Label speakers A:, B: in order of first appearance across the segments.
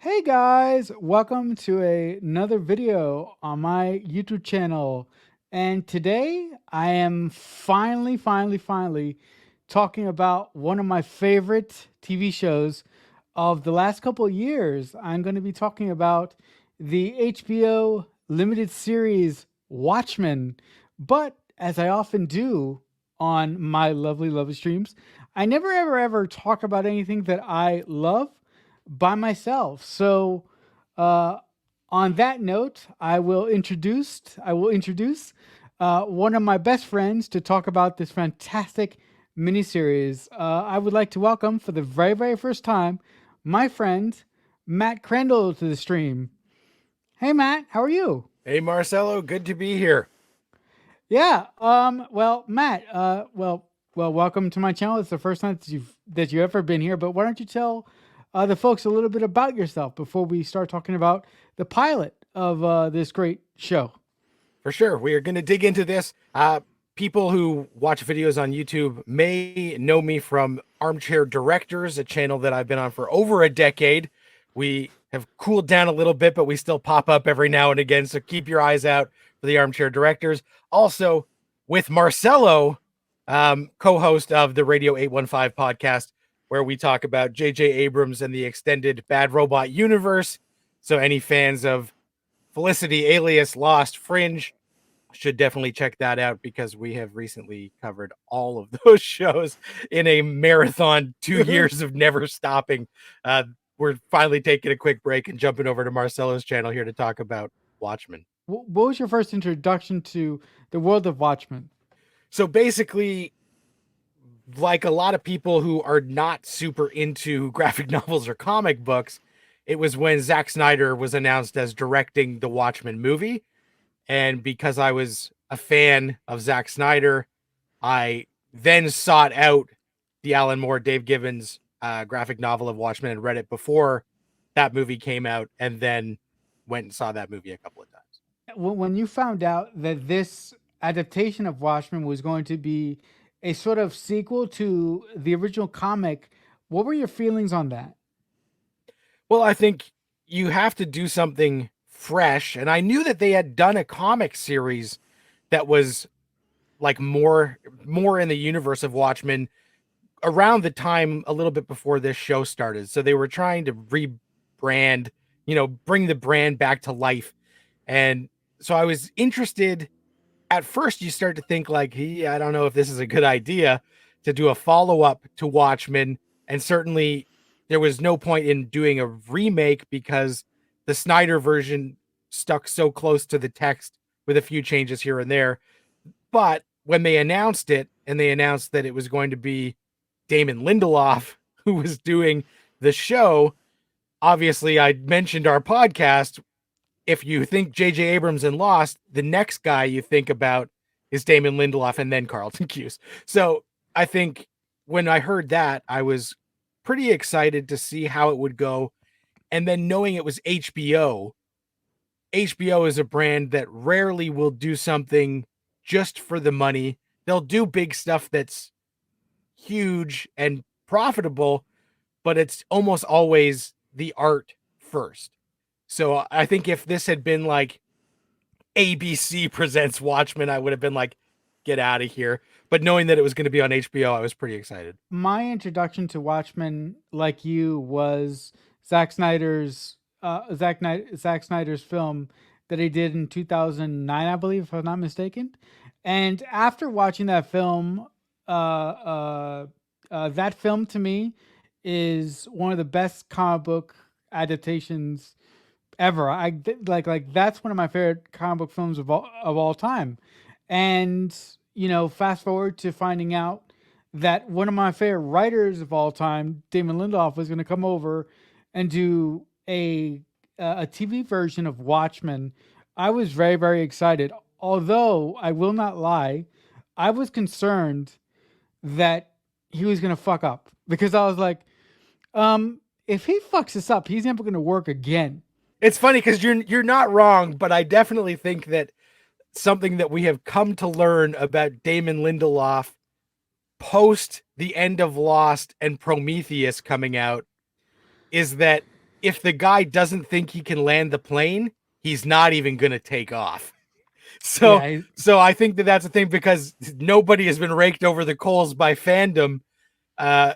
A: Hey guys, welcome to another video on my YouTube channel. And today I am finally talking about one of my favorite TV shows of the last couple of years. I'm going to be talking about the HBO limited series Watchmen. But as I often do on my lovely streams, I never ever talk about anything that I love by myself. So, uh, on that note, I will introduce one of my best friends to talk about this fantastic miniseries. I would like to welcome for the very first time my friend Matt Crandall to the stream. Hey Matt, how are you?
B: Hey Marcelo, good to be here.
A: Yeah. Well, Matt. Welcome to my channel. It's the first time that you ever been here. But why don't you tell the folks a little bit about yourself before we start talking about the pilot of this great show?
B: For sure, we are going to dig into this. People who watch videos on YouTube may know me from Armchair Directors, a channel that I've been on for over a decade. We have cooled down a little bit, but we still pop up every now and again. So keep your eyes out for the Armchair Directors. Also, with Marcelo, co-host of the Radio 815 podcast, where we talk about J.J. Abrams and the extended Bad Robot universe. So any fans of Felicity, Alias, Lost, Fringe should definitely check that out because we have recently covered all of those shows in a marathon 2 years of never stopping. We're finally taking a quick break and jumping over to Marcelo's channel here to talk about Watchmen.
A: What was your first introduction to the world of Watchmen?
B: So basically, like a lot of people who are not super into graphic novels or comic books, it was when Zack Snyder was announced as directing the Watchmen movie. And because I was a fan of Zack Snyder, I then sought out the Alan Moore, Dave Gibbons graphic novel of Watchmen and read it before that movie came out, and then went and saw that movie a couple of times.
A: When you found out that this adaptation of Watchmen was going to be a sort of sequel to the original comic, what were your feelings on that?
B: Well, I think you have to do something fresh, and I knew that they had done a comic series that was like more in the universe of Watchmen around the time a little bit before this show started. So they were trying to rebrand, bring the brand back to life. And so I was interested. At first, you start to think like, I don't know if this is a good idea to do a follow up to Watchmen. And certainly there was no point in doing a remake because the Snyder version stuck so close to the text with a few changes here and there. But when they announced it and they announced that it was going to be Damon Lindelof who was doing the show, obviously I mentioned our podcast. If you think J.J. Abrams and Lost, the next guy you think about is Damon Lindelof and then Carlton Cuse. So I think when I heard that, I was pretty excited to see how it would go. And then knowing it was HBO is a brand that rarely will do something just for the money. They'll do big stuff that's huge and profitable, but it's almost always the art first. So I think if this had been like ABC presents Watchmen, I would have been like, get out of here. But knowing that it was going to be on HBO, I was pretty excited.
A: My introduction to Watchmen, like you, was Zack Snyder's film that he did in 2009, I believe, if I'm not mistaken. And after watching that film, that film to me is one of the best comic book adaptations ever. Like that's one of my favorite comic book films of all time. And fast forward to finding out that one of my favorite writers of all time, Damon Lindelof, was going to come over and do a TV version of Watchmen. I was very excited. Although I will not lie, I was concerned that he was going to fuck up because I was like, if he fucks this up, he's never going to work again.
B: It's funny because you're not wrong, but I definitely think that something that we have come to learn about Damon Lindelof post the end of Lost and Prometheus coming out is that if the guy doesn't think he can land the plane, he's not even going to take off. So,
A: Yeah,
B: so I think that that's a thing because nobody has been raked over the coals by fandom. Uh,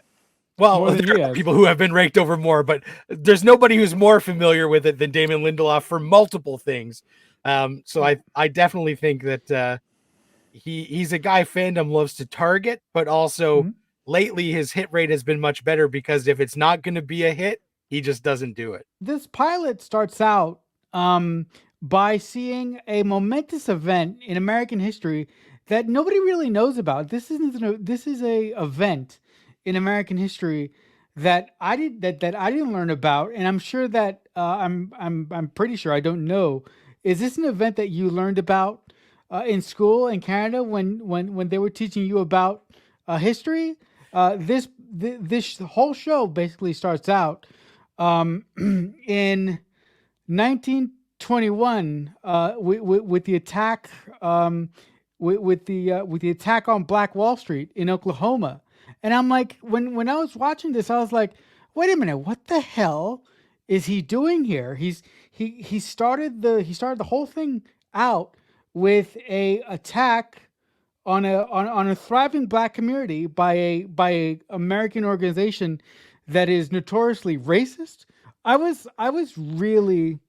B: well,
A: more than
B: there
A: he
B: are
A: has.
B: people who have been raked over more, but there's nobody who's more familiar with it than Damon Lindelof for multiple things. So
A: Oh.
B: I definitely think that he's a guy fandom loves to target, but also
A: Mhm.
B: lately his hit rate has been much better because if it's not going to be a hit, he just doesn't do it.
A: This pilot starts out um, by seeing a momentous event in American history that nobody really knows about. This is a event in American history that I didn't learn about, and I'm sure that I'm pretty sure I don't know. Is this an event that you learned about in school in Canada when they were teaching you about history? This whole show basically starts out in 1921 with the attack with the attack on Black Wall Street in Oklahoma. And I'm like, when I was watching this, I was like, wait a minute, what the hell is he doing here? He started the whole thing out with a attack on a thriving black community by a American organization that is notoriously racist. I was really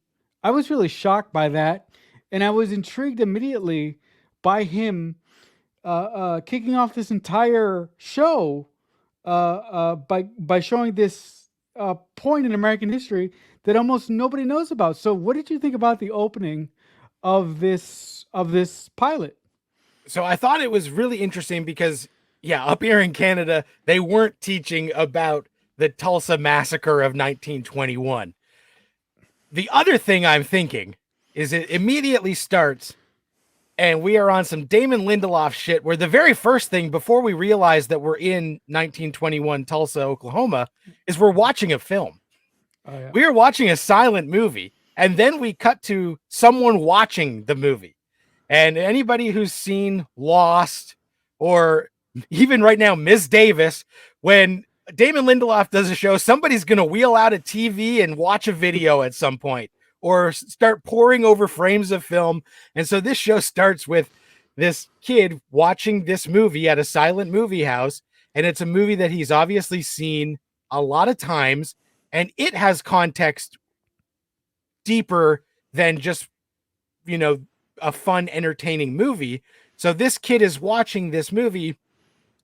A: shocked by that, and I was intrigued immediately by him kicking off this entire show by showing this point in American history that almost nobody knows about. So, what did you think about the opening of this pilot?
B: So I thought it was really interesting because, yeah, up here in Canada, they weren't teaching about the Tulsa massacre of 1921. The other thing I'm thinking is it immediately starts and we are on some Damon Lindelof shit where the very first thing before we realize that we're in 1921 Tulsa, Oklahoma, is we're watching a film.
A: Oh yeah.
B: We are watching a silent movie, and then we cut to someone watching the movie. And anybody who's seen Lost or even right now, Ms. Davis, when Damon Lindelof does a show, somebody's going to wheel out a TV and watch a video at some point or start poring over frames of film. And so this show starts with this kid watching this movie at a silent movie house. And it's a movie that he's obviously seen a lot of times. And it has context deeper than just, you know, a fun, entertaining movie. So this kid is watching this movie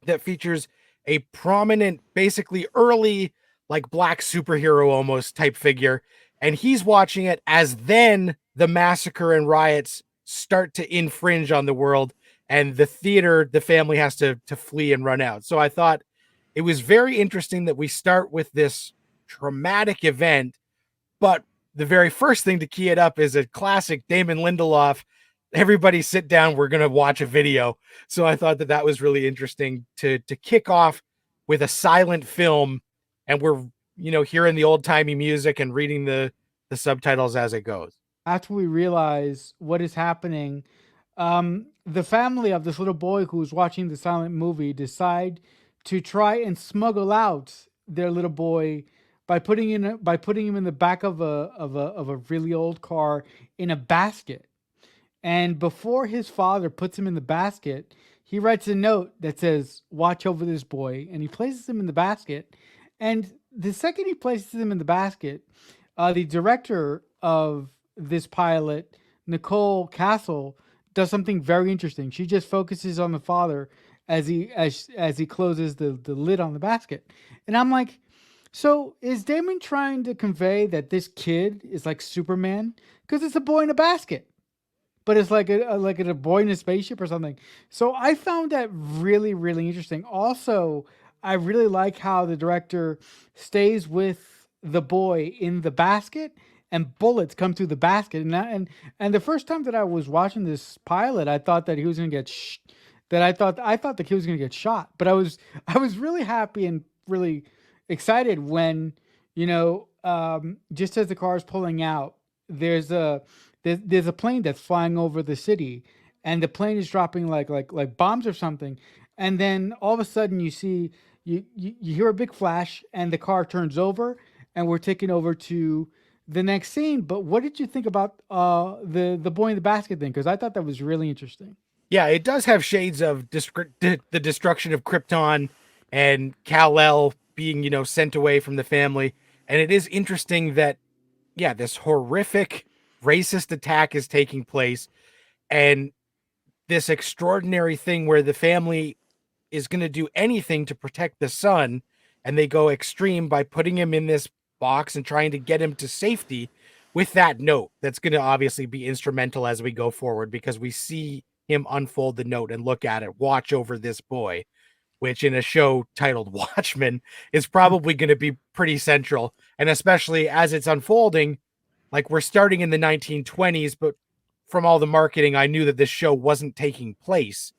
B: that features a prominent, basically early, like black superhero almost type figure. And he's watching it as then the massacre and riots start to infringe on the world. And the theater, the family has to flee and run out. So I thought it was very interesting that we start with this traumatic event, but the very first thing to key it up is a classic Damon Lindelof. Everybody sit down. We're going to watch a video. So I thought that that was really interesting to kick off with a silent film. And we're, you know, hearing the old timey music and reading the subtitles as it goes.
A: After we realize what is happening, the family of this little boy who's watching the silent movie decide to try and smuggle out their little boy by putting him in the back of a really old car in a basket. And before his father puts him in the basket, he writes a note that says, "Watch over this boy," and he places him in the basket. And the second he places him in the basket, the director of this pilot, Nicole Castle, does something very interesting. She just focuses on the father as he closes the lid on the basket. And I'm like, so is Damon trying to convey that this kid is like Superman? Because it's a boy in a basket, but it's like a boy in a spaceship or something. So I found that really interesting. Also, I really like how the director stays with the boy in the basket and bullets come through the basket. And the first time that I was watching this pilot, I thought that he was going to get I thought that he was going to get shot. But I was really happy and really excited when, just as the car is pulling out, there's a there's a plane that's flying over the city, and the plane is dropping like bombs or something, and then all of a sudden you see you hear a big flash, and the car turns over, and we're taking over to the next scene. But what did you think about the boy in the basket thing? Because I thought that was really interesting.
B: Yeah, it does have shades of the destruction of Krypton and Kal-El being, sent away from the family. And it is interesting that, yeah, this horrific racist attack is taking place, and this extraordinary thing where the family is going to do anything to protect the son, and they go extreme by putting him in this box and trying to get him to safety with that note that's going to obviously be instrumental as we go forward, because we see him unfold the note and look at it, watch over this boy, which in a show titled Watchmen is probably going to be pretty central. And especially as it's unfolding, like we're starting in the 1920s, but from all the marketing, I knew that this show wasn't taking place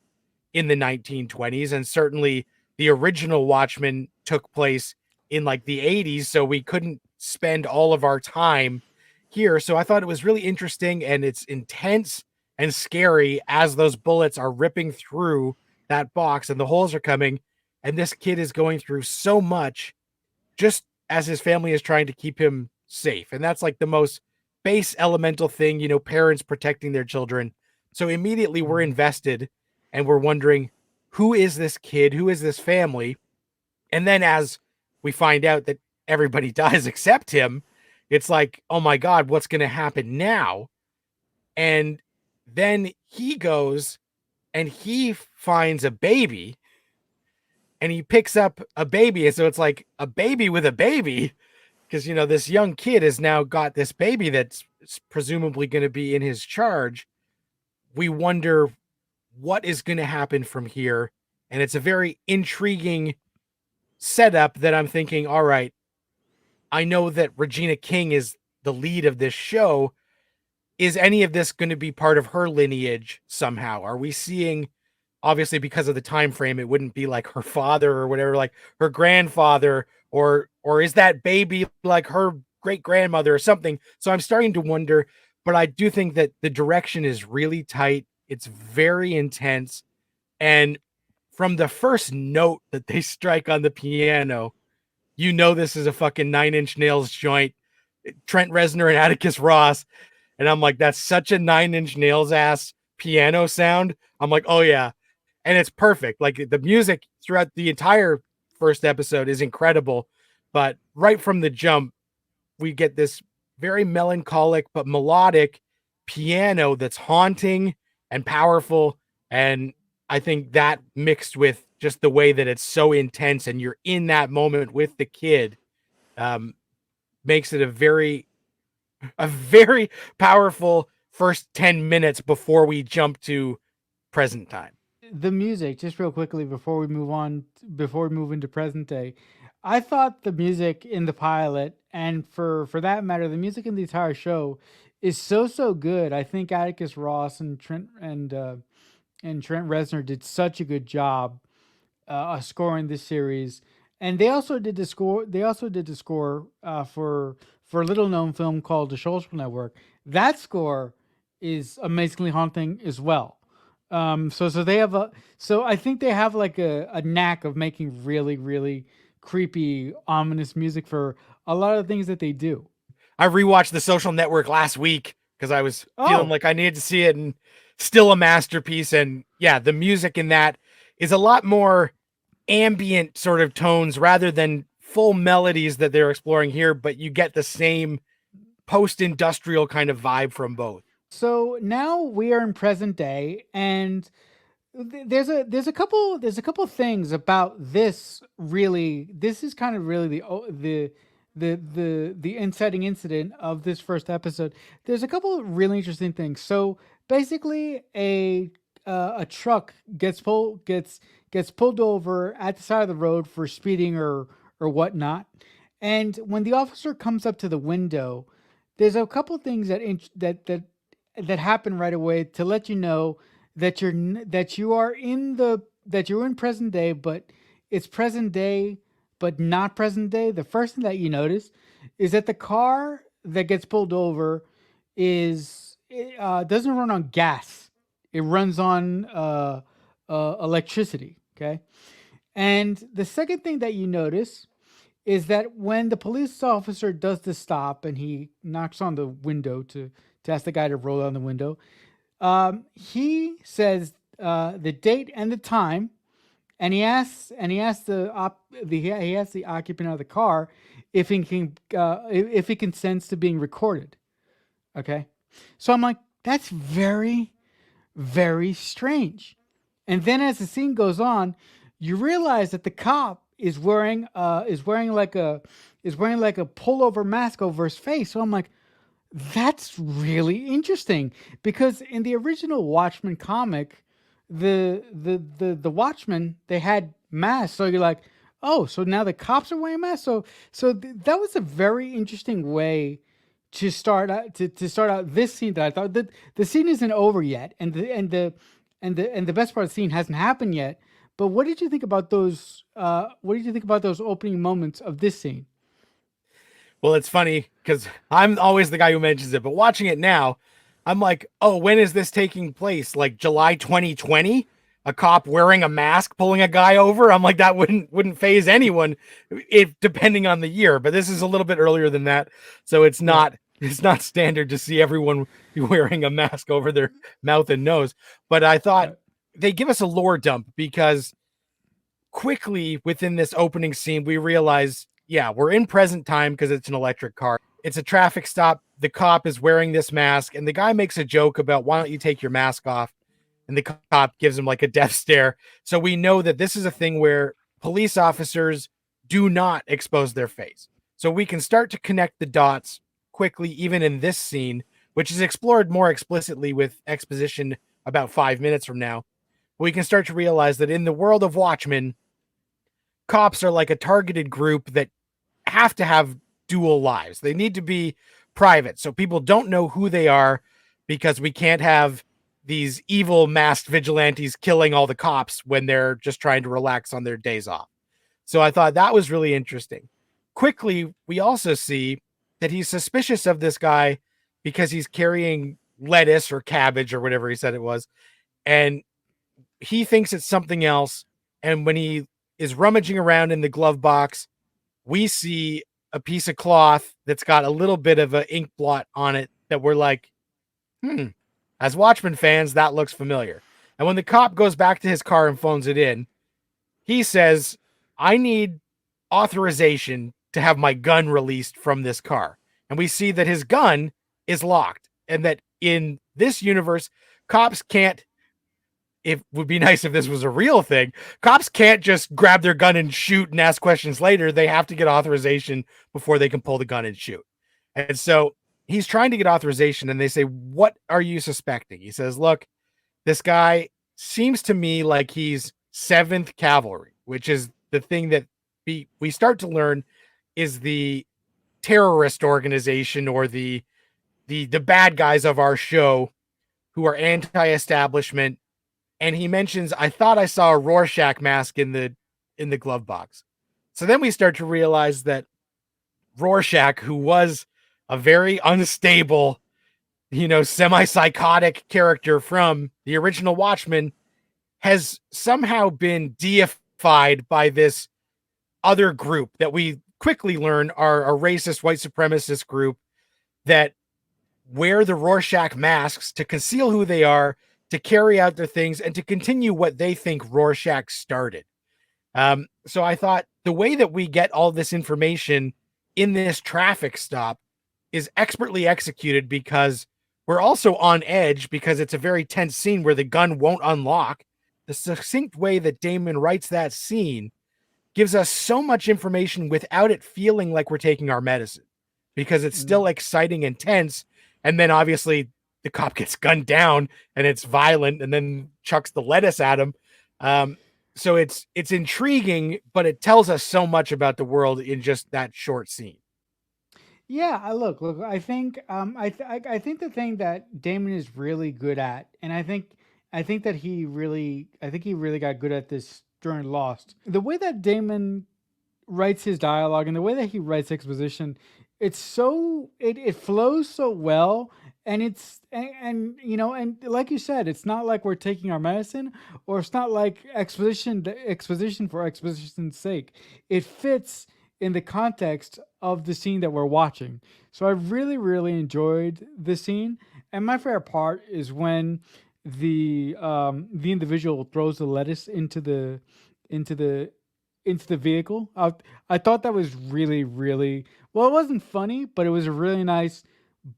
B: in the 1920s. And certainly the original Watchmen took place in like the 80s. So we couldn't spend all of our time here. So I thought it was really interesting, and it's intense and scary as those bullets are ripping through that box and the holes are coming. And this kid is going through so much just as his family is trying to keep him safe. And that's like the most base elemental thing, parents protecting their children. So immediately we're
A: Mhm.
B: invested, and we're wondering, who is this kid? Who is this family? And then as we find out that everybody dies except him, it's like, oh my God, what's going to happen now? And then he goes and he finds a baby, and he picks up a baby. And so it's like a baby with a baby, because, this young kid has now got this baby that's presumably going to be in his charge. We wonder what is going to happen from here. And it's a very intriguing setup that I'm thinking, all right, I know that Regina King is the lead of this show. Is any of this going to be part of her lineage somehow? Are we seeing, obviously because of the time frame, it wouldn't be like her father or whatever, like her grandfather, or is that baby like her great grandmother or something? So I'm starting to wonder, but I do think that the direction is really tight. It's very intense. And from the first note that they strike on the piano, this is a fucking Nine Inch Nails joint. Trent Reznor and Atticus Ross. And I'm like, that's such a Nine Inch Nails ass piano sound. I'm like, oh yeah. And it's perfect. Like the music throughout the entire first episode is incredible. But right from the jump, we get this very melancholic but melodic piano that's haunting and powerful. And I think that mixed with just the way that it's so intense and you're in that moment with the kid, um, makes it a very powerful first 10 minutes before we jump to present time.
A: The music, just real quickly before we move on, before we move into present day, I thought the music in the pilot, and for that matter, the music in the entire show, is so good. I think Atticus Ross and Trent Reznor did such a good job scoring this series, and they also did the score. They also did the score for a little known film called The Social Network. That score is amazingly haunting as well. So they have a so I think they have like a knack of making really creepy, ominous music for a lot of the things that they do.
B: I rewatched The Social Network last week because I was feeling
A: Oh,
B: like I needed to see it, and still a masterpiece. And yeah, the music in that is a lot more ambient sort of tones rather than full melodies that they're exploring here, but you get the same post-industrial kind of vibe from both.
A: so now we are in present day, and there's a couple things about this. Really, this is kind of really the inciting incident of this first episode. There's a couple of really interesting things. So basically, a truck gets pulled over at the side of the road for speeding or whatnot, and when the officer comes up to the window, there's a couple things that happen right away to let you know that you're in present day, but it's present day, but not present day. The first thing that you notice is that the car that gets pulled over doesn't run on gas. It runs on electricity. Okay, and the second thing that you notice is that when the police officer does the stop and he knocks on the window to ask the guy to roll down the window, he says the date and the time, and he asks he asks the occupant of the car if he consents to being recorded. Okay, so I'm like, that's very, very strange. And then as the scene goes on, you realize that the cop is wearing like a pullover mask over his face. So I'm like, that's really interesting because in the original Watchmen comic, the Watchmen, they had masks. So you're like, oh, so now the cops are wearing masks. That was a very interesting way to start out this scene. That I thought that the scene isn't over yet, and the best part of the scene hasn't happened yet. But what did you think about those? What did you think about those opening moments of this scene?
B: Well, it's funny because I'm always the guy who mentions it, but watching it now, I'm like, oh, when is this taking place? Like July 2020? A cop wearing a mask pulling a guy over? I'm like, that wouldn't phase anyone if depending on the year. But this is a little bit earlier than that, so
A: Right.
B: it's not standard to see everyone wearing a mask over their mouth and nose. But I thought
A: Right.
B: they give us a lore dump because quickly within this opening scene, we realize, yeah, we're in present time because it's an electric car. It's a traffic stop. The cop is wearing this mask, and the guy makes a joke about, why don't you take your mask off? And the cop gives him like a death stare. So we know that this is a thing where police officers do not expose their face. So we can start to connect the dots quickly, even in this scene, which is explored more explicitly with exposition about 5 minutes from now. We can start to realize that in the world of Watchmen, cops are like a targeted group that have to have dual lives. They need to be private so people don't know who they are, because we can't have these evil masked vigilantes killing all the cops when they're just trying to relax on their days off. So I thought that was really interesting. Quickly, we also see that he's suspicious of this guy because he's carrying lettuce or cabbage or whatever he said it was. And he thinks it's something else. And when he is rummaging around in the glove box, we see a piece of cloth that's got a little bit of an ink blot on it that we're like, as Watchmen fans, that looks familiar. And when the cop goes back to his car and phones it in, he says, I need authorization to have my gun released from this car. And we see that his gun is locked, and that in this universe, cops can't, it would be nice if this was a real thing. Cops can't just grab their gun and shoot and ask questions later. They have to get authorization before they can pull the gun and shoot. And so he's trying to get authorization, and they say, what are you suspecting? He says, look, this guy seems to me like he's 7th Cavalry, which is the thing that we start to learn is the terrorist organization, or the bad guys of our show who are anti-establishment. And he mentions, I thought I saw a Rorschach mask in the glove box. So then we start to realize that Rorschach, who was a very unstable, semi-psychotic character from the original Watchmen, has somehow been deified by this other group that we quickly learn are a racist white supremacist group that wear the Rorschach masks to conceal who they are, to carry out their things, and to continue what they think Rorschach started. So I thought the way that we get all this information in this traffic stop is expertly executed, because we're also on edge because it's a very tense scene where the gun won't unlock. The succinct way that Damon writes that scene gives us so much information without it feeling like we're taking our medicine, because it's still
A: Mm.
B: exciting and tense. And then obviously the cop gets gunned down and it's violent, and then chucks the lettuce at him. So it's intriguing, but it tells us so much about the world in just that short scene.
A: Yeah, look. I think, I think the thing that Damon is really good at, and I think that he really got good at this during Lost. The way that Damon writes his dialogue and the way that he writes exposition, it flows so well, and and like you said, it's not like we're taking our medicine, or it's not like exposition for exposition's sake. It fits in the context of the scene that we're watching. So I really, really enjoyed the scene. And my favorite part is when the individual throws the lettuce into the into the vehicle. I thought that was really, really well. It wasn't funny, but it was a really nice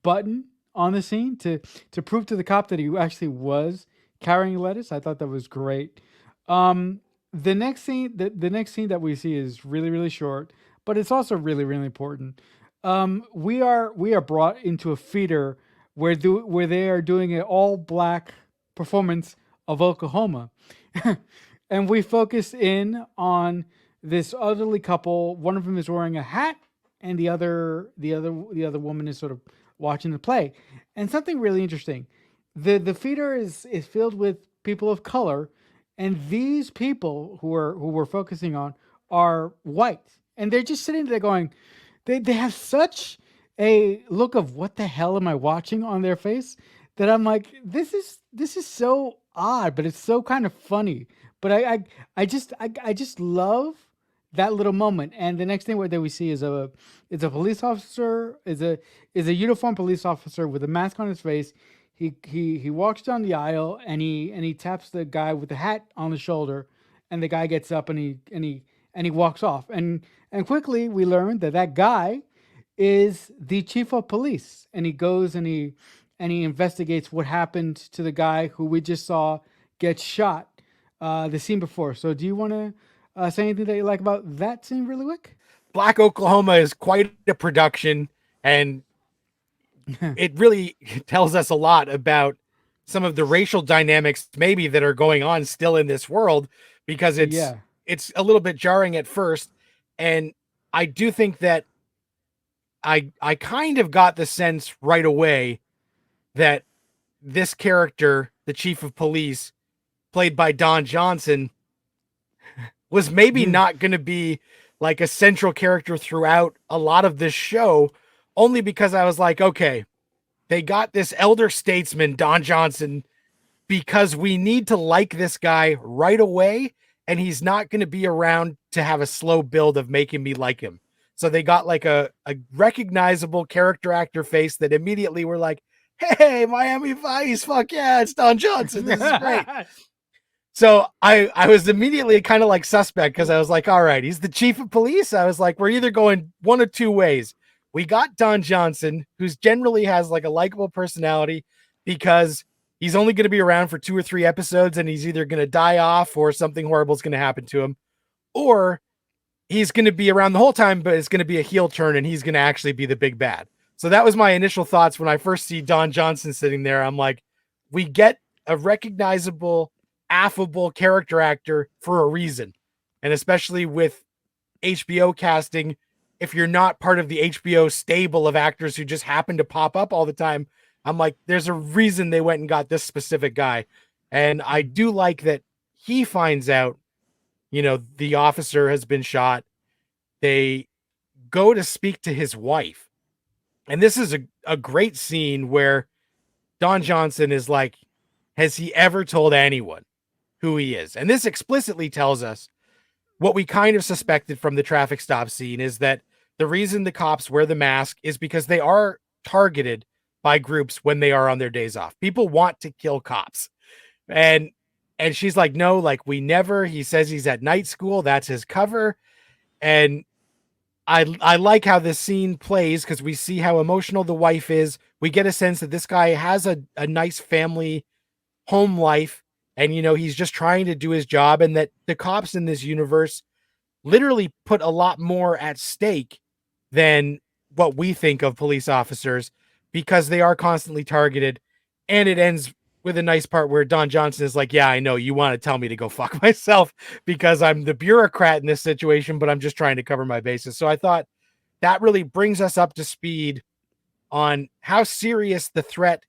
A: button on the scene to prove to the cop that he actually was carrying lettuce. I thought that was great. The next scene that we see is really, really short, but it's also really, really important. We are brought into a theater where they are doing an all black performance of Oklahoma, and we focus in on this elderly couple. One of them is wearing a hat, and the other woman is sort of watching the play. And something really interesting, the theater is filled with people of color, and these people who we're focusing on are white, and they're just sitting there going, they have such a look of what the hell am I watching on their face that I'm like, this is so odd, but it's so kind of funny. But I just love that little moment. And the next thing that we see is a police officer, is a uniformed police officer with a mask on his face. He walks down the aisle, and he taps the guy with the hat on the shoulder, and the guy gets up, and he walks off. And quickly we learn that that guy is the chief of police, and he goes and he investigates what happened to the guy who we just saw get shot the scene before. So do you want to say anything that you like about that scene really quick?
B: Black Oklahoma is quite a production, and it really tells us a lot about some of the racial dynamics maybe that are going on still in this world, because
A: Yeah.
B: it's a little bit jarring at first. And I do think that I kind of got the sense right away that this character, the chief of police, played by Don Johnson, was maybe not going to be like a central character throughout a lot of this show, only because I was like, okay, they got this elder statesman, Don Johnson, because we need to like this guy right away, and he's not going to be around to have a slow build of making me like him. So they got like a recognizable character actor face that immediately were like, hey, Miami Vice, fuck yeah, it's Don Johnson. This is great. So I was immediately kind of like suspect, because I was like, all right, he's the chief of police. I was like, we're either going one of two ways. We got Don Johnson, who's generally has like a likable personality, because he's only going to be around for 2 or 3 episodes, and he's either going to die off or something horrible is going to happen to him, or he's going to be around the whole time, but it's going to be a heel turn, and he's going to actually be the big bad. So that was my initial thoughts when I first see Don Johnson sitting there. I'm like, we get a recognizable, affable character actor for a reason. And especially with HBO casting, if you're not part of the HBO stable of actors who just happen to pop up all the time, I'm like, there's a reason they went and got this specific guy. And I do like that he finds out, the officer has been shot. They go to speak to his wife. And this is a great scene where Don Johnson is like, has he ever told anyone who he is? And this explicitly tells us what we kind of suspected from the traffic stop scene, is that the reason the cops wear the mask is because they are targeted by groups when they are on their days off. People want to kill cops. And she's like, no, like we never. He says he's at night school. That's his cover. And I like how this scene plays, because we see how emotional the wife is. We get a sense that this guy has a nice family home life, and he's just trying to do his job, and that the cops in this universe literally put a lot more at stake than what we think of police officers, because they are constantly targeted. And it ends with a nice part where Don Johnson is like, yeah, I know you want to tell me to go fuck myself because I'm the bureaucrat in this situation, but I'm just trying to cover my bases. So I thought that really brings us up to speed on how serious the threat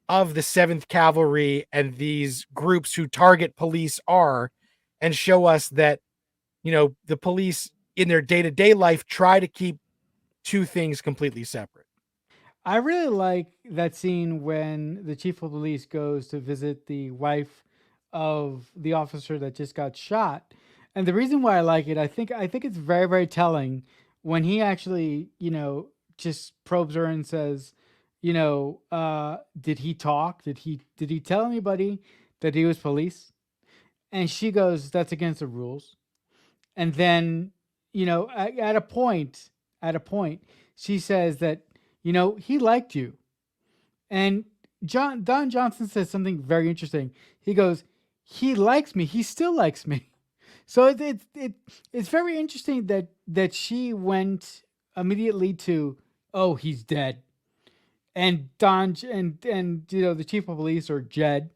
B: of the 7th Cavalry and these groups who target police are, and show us that, the police in their day-to-day life try to keep two things completely separate.
A: I really like that scene when the chief of police goes to visit the wife of the officer that just got shot. And the reason why I like it, I think it's very, very telling when he actually, just probes her and says, did he talk? Did he tell anybody that he was police? And she goes, that's against the rules. And then, at a point, she says that, he liked you. And Don Johnson says something very interesting. He goes, he likes me. He still likes me. So it's very interesting that she went immediately to, oh, he's dead. And the chief of police, or Jed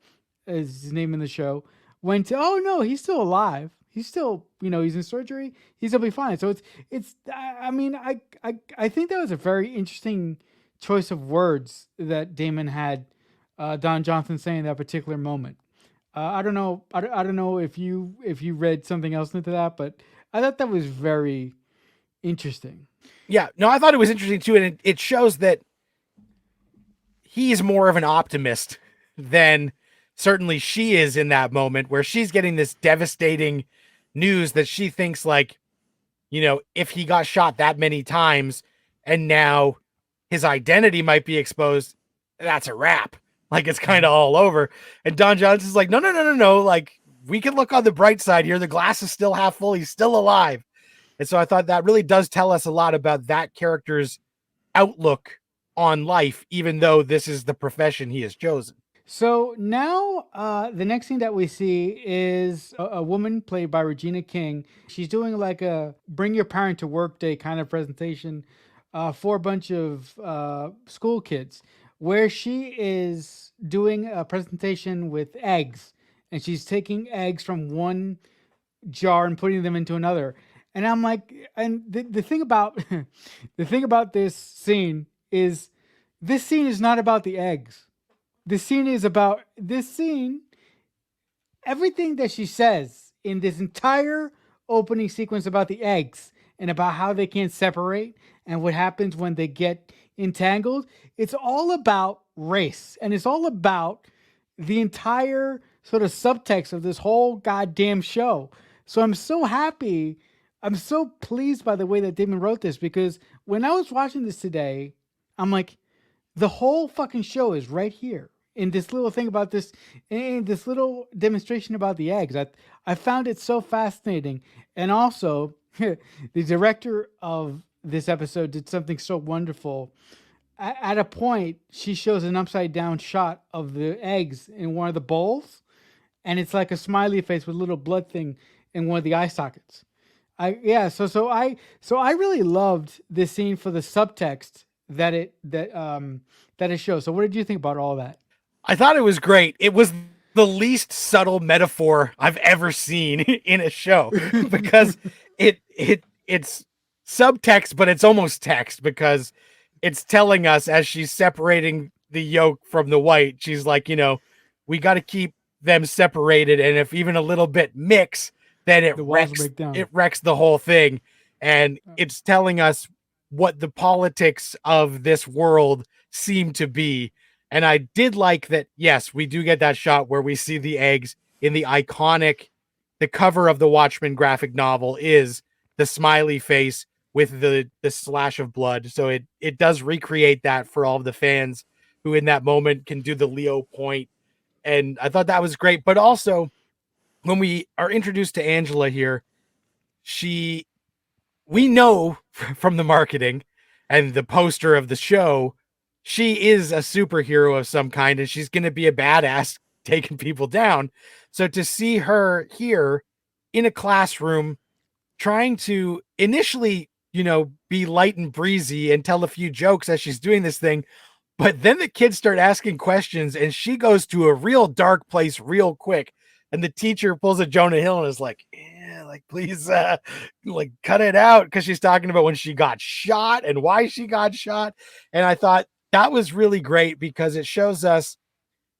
A: is his name in the show, went to, oh no, he's still alive. He's still, he's in surgery. He's gonna be fine. So it's I mean, I think that was a very interesting choice of words that Damon had, Don Johnson saying that particular moment. I don't know. I don't know if you read something else into that, but I thought that was very interesting.
B: Yeah, no, I thought it was interesting too, and it shows that he's more of an optimist than certainly she is in that moment, where she's getting this devastating news that she thinks, like, if he got shot that many times and now his identity might be exposed, that's a wrap. Like, it's kind of all over. And Don Johnson's like, no, no, no, no, no. Like, we can look on the bright side here. The glass is still half full. He's still alive. And so I thought that really does tell us a lot about that character's outlook on life, even though this is the profession he has chosen.
A: So now, the next thing that we see is a woman played by Regina King. She's doing like a bring your parent to work day kind of presentation, for a bunch of school kids, where she is doing a presentation with eggs, and she's taking eggs from one jar and putting them into another. And I'm like, and the thing about the thing about this scene is not about the eggs. This scene, everything that she says in this entire opening sequence about the eggs and about how they can't separate and what happens when they get entangled, it's all about race, and it's all about the entire sort of subtext of this whole goddamn show. So I'm so happy. I'm so pleased by the way that Damon wrote this, because when I was watching this today, I'm like, the whole fucking show is right here in this little thing about this, in this little demonstration about the eggs. I found it so fascinating. And also, the director of this episode did something so wonderful. At a point, she shows an upside down shot of the eggs in one of the bowls, and it's like a smiley face with a little blood thing in one of the eye sockets. So I really loved this scene for the subtext that it shows. So what did you think about all that?
B: I thought it was great. It was the least subtle metaphor I've ever seen in a show, because it's subtext, but it's almost text, because it's telling us, as she's separating the yolk from the white, she's like, we got to keep them separated, and if even a little bit mix, then
A: The walls break down.
B: it wrecks the whole thing. And it's telling us what the politics of this world seem to be. And I did like that. Yes, we do get that shot where we see the eggs in the cover of the Watchmen graphic novel is the smiley face with the slash of blood. So it does recreate that for all of the fans who in that moment can do the Leo point. And I thought that was great. But also, when we are introduced to Angela here, we know from the marketing and the poster of the show, she is a superhero of some kind, and she's going to be a badass taking people down. So to see her here in a classroom trying to initially, be light and breezy and tell a few jokes as she's doing this thing, but then the kids start asking questions and she goes to a real dark place real quick. And the teacher pulls a Jonah Hill and is like, yeah, like, please, like, cut it out. Cause she's talking about when she got shot and why she got shot. And I thought that was really great, because it shows us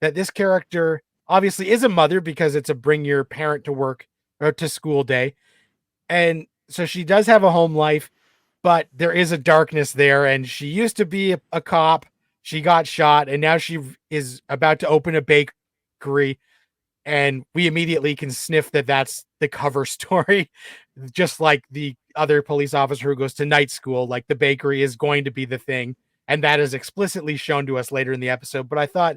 B: that this character obviously is a mother, because it's a bring your parent to work or to school day. And so she does have a home life, but there is a darkness there. And she used to be a cop. She got shot, and now she is about to open a bakery. And we immediately can sniff that that's the cover story, just like the other police officer who goes to night school. Like the bakery is going to be the thing, and that is explicitly shown to us later in the episode. But I thought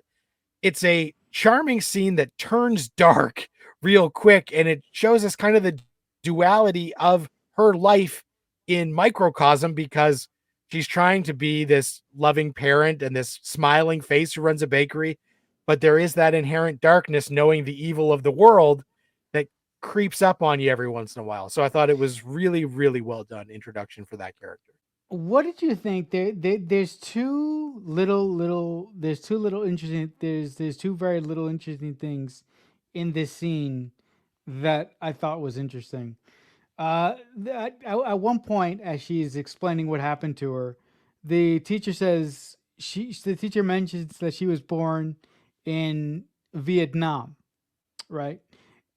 B: it's a charming scene that turns dark real quick, and it shows us kind of the duality of her life in microcosm, because she's trying to be this loving parent and this smiling face who runs a bakery, but there is that inherent darkness, knowing the evil of the world, that creeps up on you every once in a while. So I thought it was really, really well done introduction for that character.
A: What did you think? There's two there's two little interesting there's two very little interesting things in this scene that I thought was interesting. At one point, as she's explaining what happened to her, the teacher says the teacher mentions that she was born in Vietnam, right?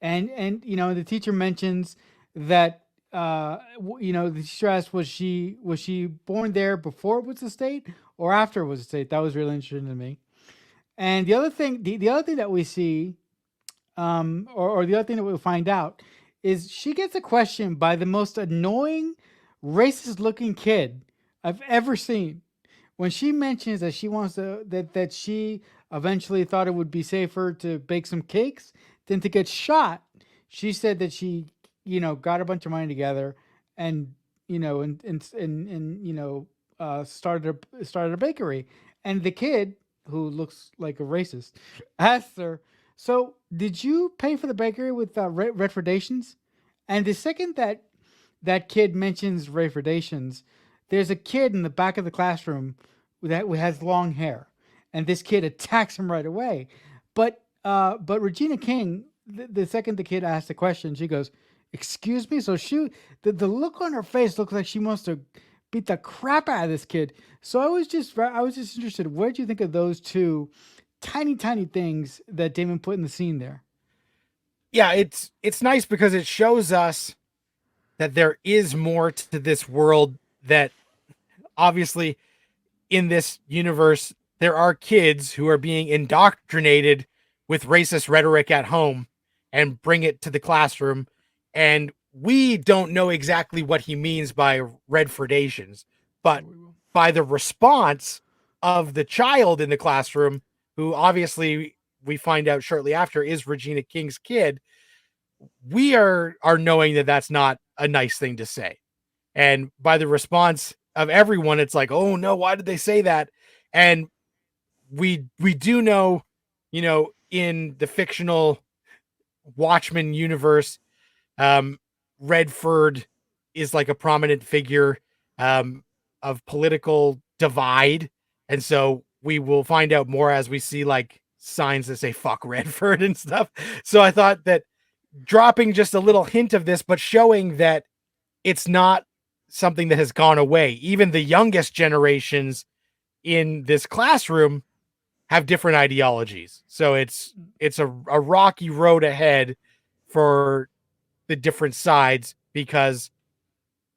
A: And the teacher mentions that the teacher asked, was she born there before it was a state or after it was a state? That was really interesting to me. And the other thing that we see, or the other thing that we'll find out, is she gets a question by the most annoying, racist looking kid I've ever seen. When she mentions that she wants to that she eventually thought it would be safer to bake some cakes than to get shot, she said that she got a bunch of money together and started a bakery. And the kid, who looks like a racist, asked her, "So did you pay for the bakery with Redfordations?" And the second that kid mentions Redfordations, there's a kid in the back of the classroom that has long hair, and this kid attacks him right away. But Regina King, the second the kid asked the question, she goes, "Excuse me." So the look on her face looks like she wants to beat the crap out of this kid. So I was just interested. What did you think of those two tiny things that Damon put in the scene there?
B: Yeah, it's nice because it shows us that there is more to this world, that obviously in this universe there are kids who are being indoctrinated with racist rhetoric at home and bring it to the classroom, and we don't know exactly what he means by Redfordations, but by the response of the child in the classroom, who obviously we find out shortly after is Regina King's kid, we are knowing that that's not a nice thing to say. And by the response of everyone, it's like, oh no, why did they say that? And we do know, in the fictional Watchmen universe, um, Redford is like a prominent figure um, of political divide, and so we will find out more as we see like signs that say "fuck Redford" and stuff. So I thought that dropping just a little hint of this, but showing that it's not something that has gone away. Even the youngest generations in this classroom have different ideologies. So it's a rocky road ahead for the different sides, because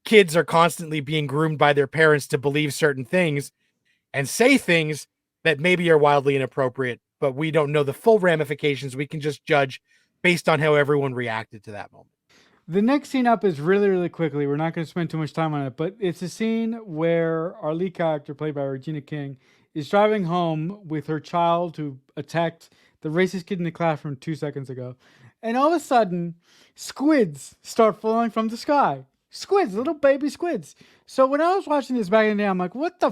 B: kids are constantly being groomed by their parents to believe certain things and say things that maybe are wildly inappropriate, but we don't know the full ramifications. We can just judge based on how everyone reacted to that moment.
A: The next scene up is really quickly. We're not going to spend too much time on it, but it's a scene where our lead character, played by Regina King, is driving home with her child who attacked the racist kid in the classroom 2 seconds ago. And all of a sudden, squids start falling from the sky. Squids, little baby squids. So when I was watching this back in the day, I'm like, what the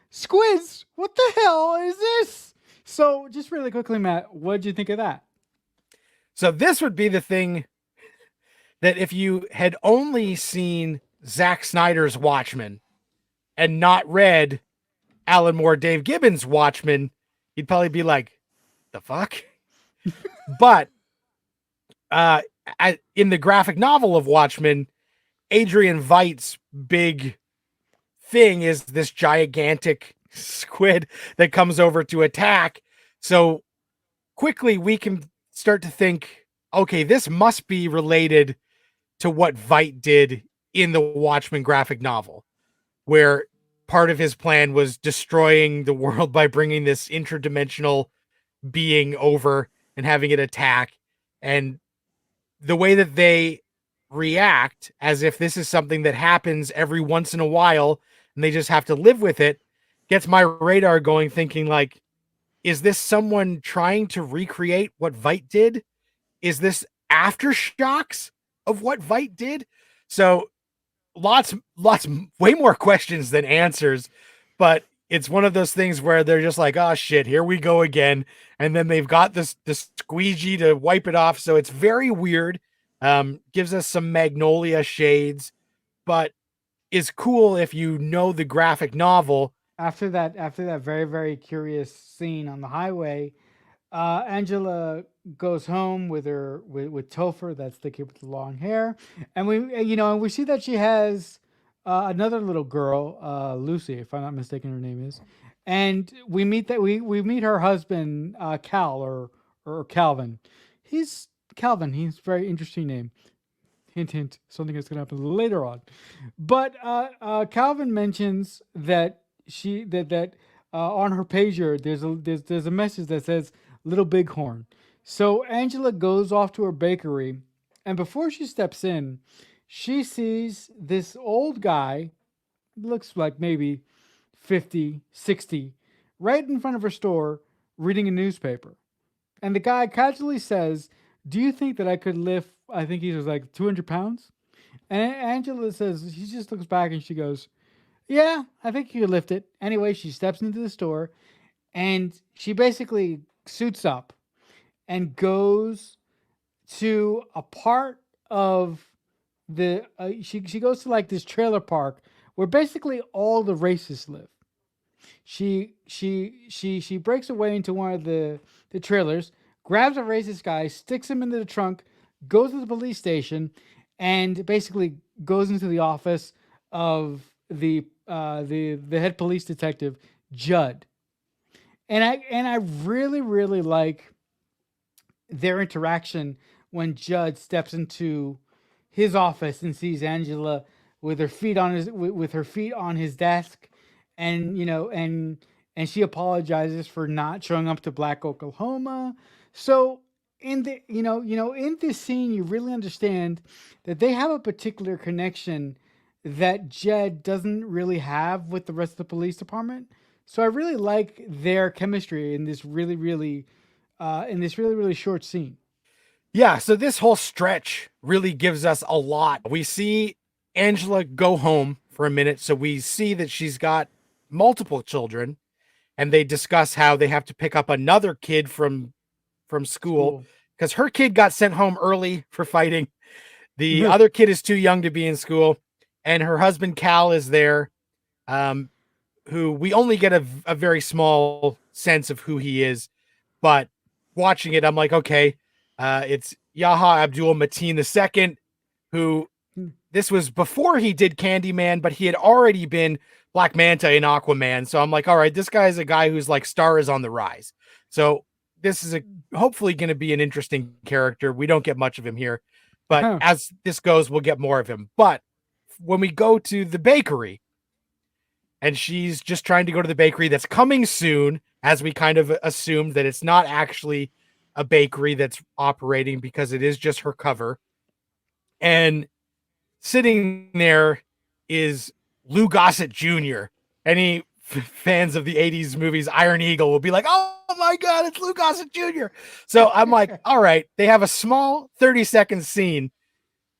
A: squids? What the hell is this? So just really quickly, Matt, what did you think of that?
B: So this would be the thing that if you had only seen Zack Snyder's Watchmen and not read Alan Moore, Dave Gibbons' Watchmen, you'd probably be like, the fuck? But in the graphic novel of Watchmen, Adrian Veidt's big thing is this gigantic squid that comes over to attack. So quickly we can start to think, okay, this must be related to what Veidt did in the Watchmen graphic novel, where part of his plan was destroying the world by bringing this interdimensional being over and having it attack. And the way that they react as if this is something that happens every once in a while and they just have to live with it gets my radar going, thinking like, is this someone trying to recreate what Veidt did? Is this aftershocks of what Veidt did? So lots, way more questions than answers, but it's one of those things where they're just like, oh shit, here we go again. And then they've got this squeegee to wipe it off. So it's very weird. Gives us some Magnolia shades, but is cool if you know the graphic novel.
A: After that very very curious scene on the highway, Angela goes home with with Topher, that's the kid with the long hair, and we see that she has another little girl, Lucy, if I'm not mistaken, her name is, and we meet her husband, Cal or Calvin. He's Calvin. He's a very interesting name. Hint, hint. Something that's going to happen later on. But Calvin mentions that on her pager there's a message that says Little Bighorn. So Angela goes off to her bakery, and before she steps in, she sees this old guy, looks like maybe 50, 60, right in front of her store reading a newspaper. And the guy casually says, "Do you think that I could lift?" I think he was like 200 pounds. And Angela says, she just looks back and she goes, "Yeah, I think you could lift it." Anyway, she steps into the store and she basically suits up and goes to a part of she goes to like this trailer park where basically all the racists live. She breaks away into one of the trailers, grabs a racist guy, sticks him into the trunk, goes to the police station, and basically goes into the office of the head police detective, Judd. And I really really like their interaction when Judd steps into his office and sees Angela with her feet on with her feet on his desk, and and she apologizes for not showing up to Black Oklahoma. So in the in this scene, you really understand that they have a particular connection that Jed doesn't really have with the rest of the police department. So I really like their chemistry in this really really short scene.
B: Yeah, so this whole stretch really gives us a lot. We see Angela go home for a minute, so we see that she's got multiple children, and they discuss how they have to pick up another kid from school
A: School.
B: because her kid got sent home early for fighting. The
A: Ugh.
B: other kid is too young to be in school, and her husband Cal is there, um, who we only get a very small sense of who he is, but watching it, I'm like, okay, it's Yaha Abdul Mateen II, who this was before he did Candyman, but he had already been Black Manta in Aquaman. So I'm like, all right, this guy is a guy who's like star is on the rise. So this is hopefully going to be an interesting character. We don't get much of him here, but as this goes, we'll get more of him. But when we go to the bakery, and she's just trying to go to the bakery that's coming soon, as we kind of assumed that it's not actually a bakery that's operating because it is just her cover. And sitting there is Lou Gossett Jr. Any fans of the 80s movies Iron Eagle will be like, oh my God, it's Lou Gossett Jr. So I'm like, all right, they have a small 30-second scene,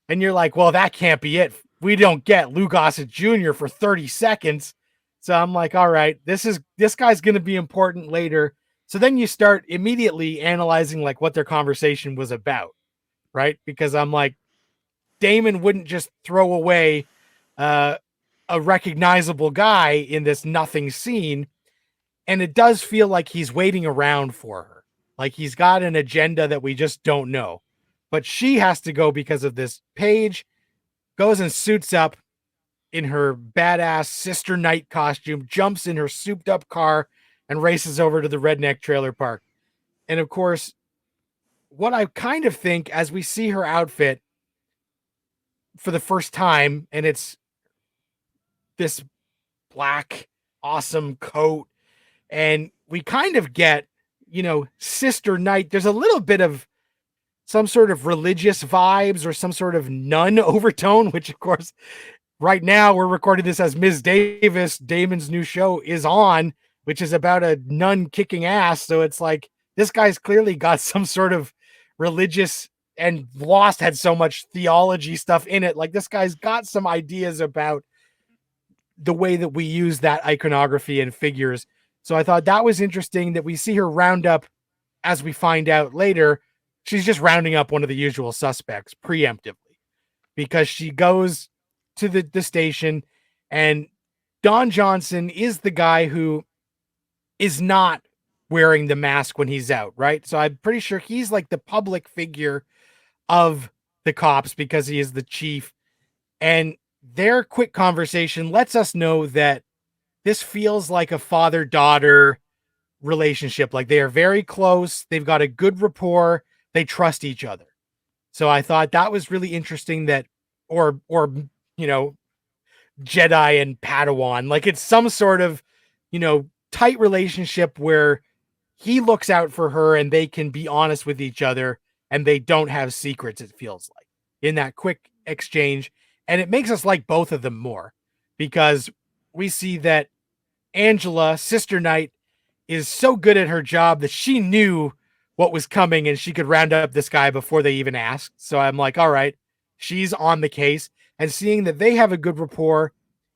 B: and you're like, well, that can't be it. We don't get Lou Gossett Jr. for 30 seconds. So I'm like, all right, this guy's going to be important later. So then you start immediately analyzing like what their conversation was about, right? Because I'm like, Damon wouldn't just throw away a recognizable guy in this nothing scene. And it does feel like he's waiting around for her. Like he's got an agenda that we just don't know. But she has to go because of this. Paige goes and suits up in her badass Sister Night costume, jumps in her souped up car, and races over to the redneck trailer park. And of course, what I kind of think as we see her outfit for the first time, and it's this black, awesome coat, and we kind of get, Sister Night. There's a little bit of some sort of religious vibes or some sort of nun overtone, which of course right now we're recording this as Ms. Davis, Damon's new show is on, which is about a nun kicking ass. So it's like this guy's clearly got some sort of religious, and Lost had so much theology stuff in it. Like this guy's got some ideas about the way that we use that iconography and figures. So I thought that was interesting that we see her round up, as we find out later, she's just rounding up one of the usual suspects preemptively because she goes to the station, and Don Johnson is the guy who is not wearing the mask when he's out, right? So I'm pretty sure he's like the public figure of the cops because he is the chief. And their quick conversation lets us know that this feels like a father-daughter relationship. Like they are very close, they've got a good rapport, they trust each other. So I thought that was really interesting that or you know, Jedi and Padawan. Like it's some sort of, tight relationship where he looks out for her and they can be honest with each other and they don't have secrets, it feels like, in that quick exchange. And it makes us like both of them more because we see that Angela, Sister Knight, is so good at her job that she knew what was coming and she could round up this guy before they even asked. So I'm like, all right, she's on the case. And seeing that they have a good rapport,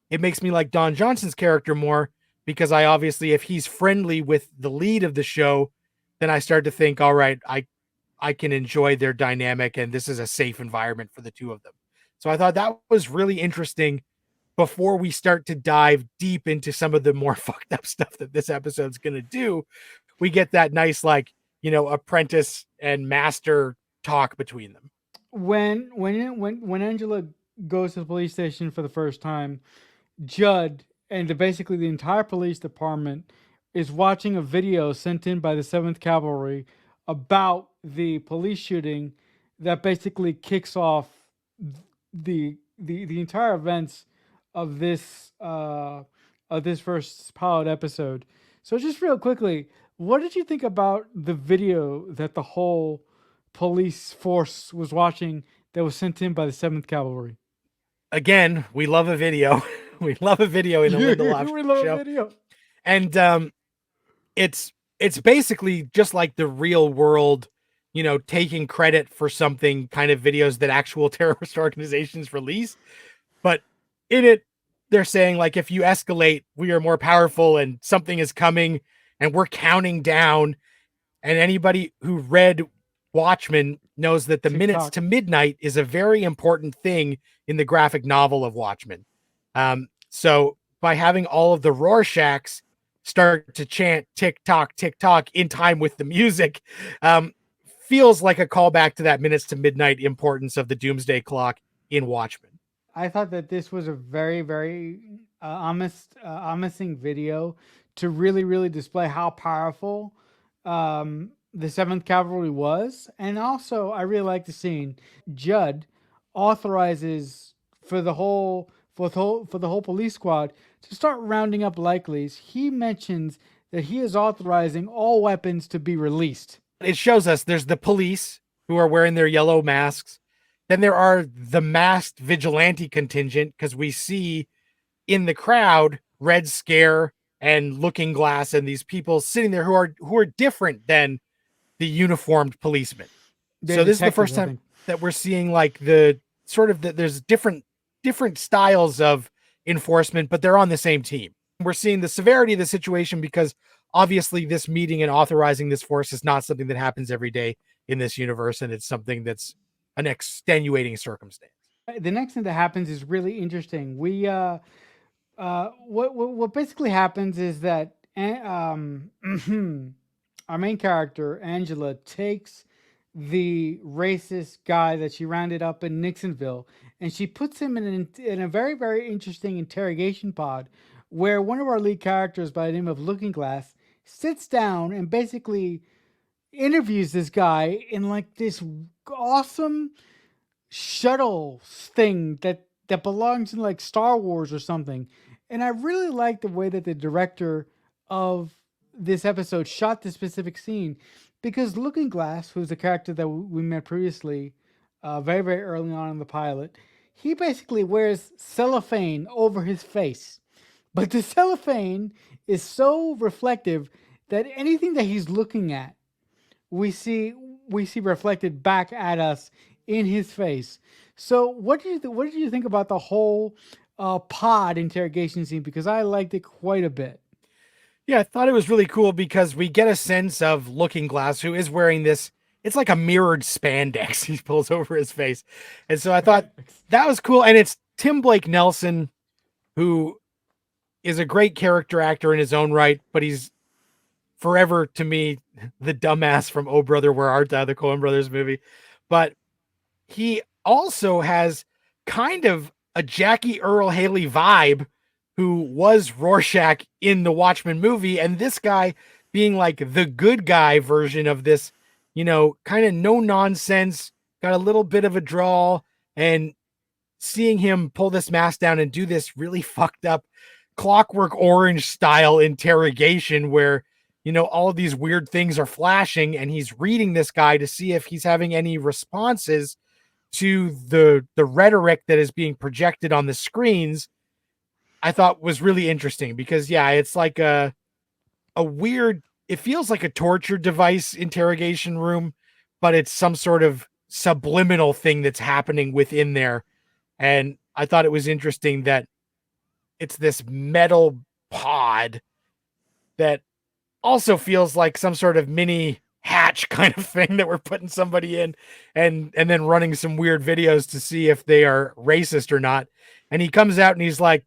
B: it makes me like Don Johnson's character more because I obviously, if he's friendly with the lead of the show, then I start to think, all right, I can enjoy their dynamic and this is a safe environment for the two of them. So I thought that was really interesting before we start to dive deep into some of the more fucked up stuff that this episode's going to do. We get that nice, like, apprentice and master talk between them.
A: When Angela goes to the police station for the first time, Judd and basically the entire police department is watching a video sent in by the 7th Cavalry about the police shooting that basically kicks off the entire events of this first pilot episode. So just real quickly, what did you think about the video that the whole police force was watching that was sent in by the 7th Cavalry?
B: Again, we love a video. We love a video in the Lindelof
A: We love a
B: show.
A: video.
B: And it's basically just like the real world, taking credit for something kind of videos that actual terrorist organizations release. But in it, they're saying like if you escalate, we are more powerful and something is coming and we're counting down. And anybody who read Watchmen knows that the minutes
A: TikTok.
B: to midnight is a very important thing in the graphic novel of Watchmen. So by having all of the Rorschachs start to chant tick tock in time with the music, feels like a callback to that minutes to midnight importance of the doomsday clock in Watchmen.
A: I thought that this was a very, very promising video to really, really display how powerful the 7th Cavalry was. And also, I really like the scene. Judd authorizes for the whole police squad to start rounding up likelies. He mentions that he is authorizing all weapons to be released.
B: It shows us there's the police who are wearing their yellow masks. Then there are the masked vigilante contingent because we see in the crowd Red Scare and Looking Glass and these people sitting there who are different than the uniformed policemen.
A: They're
B: So this is the
A: detectives,
B: first
A: I
B: time
A: think.
B: that we're seeing like the sort of there's different styles of enforcement, but they're on the same team. We're seeing the severity of the situation because obviously this meeting and authorizing this force is not something that happens every day in this universe, and it's something that's an extenuating circumstance.
A: The next thing that happens is really interesting. What basically happens is that our main character Angela takes the racist guy that she rounded up in Nixonville, and she puts him in a very, very interesting interrogation pod, where one of our lead characters by the name of Looking Glass sits down and basically interviews this guy in like this awesome shuttle thing that belongs in like Star Wars or something. And I really like the way that the director of this episode shot this specific scene because Looking Glass, who's the character that we met previously, very very early on in the pilot, he basically wears cellophane over his face, but the cellophane is so reflective that anything that he's looking at, we see we see reflected back at us in his face. So what did you think about the whole pod interrogation scene? Because I liked it quite a bit.
B: Yeah, I thought it was really cool because we get a sense of Looking Glass, who is wearing this. It's like a mirrored spandex he pulls over his face. And so I thought that was cool. And it's Tim Blake Nelson, who is a great character actor in his own right, but he's forever to me the dumbass from Oh Brother Where Art Thou, the Coen Brothers movie. But he also has kind of a Jackie Earl Haley vibe, who was Rorschach in the Watchmen movie, and this guy being like the good guy version of this, kind of no nonsense, got a little bit of a drawl, and seeing him pull this mask down and do this really fucked up Clockwork Orange style interrogation where all of these weird things are flashing and he's reading this guy to see if he's having any responses to the rhetoric that is being projected on the screens. I thought was really interesting because it's like a weird, it feels like a torture device interrogation room, but it's some sort of subliminal thing that's happening within there. And I thought it was interesting that it's this metal pod that also feels like some sort of mini hatch kind of thing that we're putting somebody in and then running some weird videos to see if they are racist or not. And he comes out and he's like,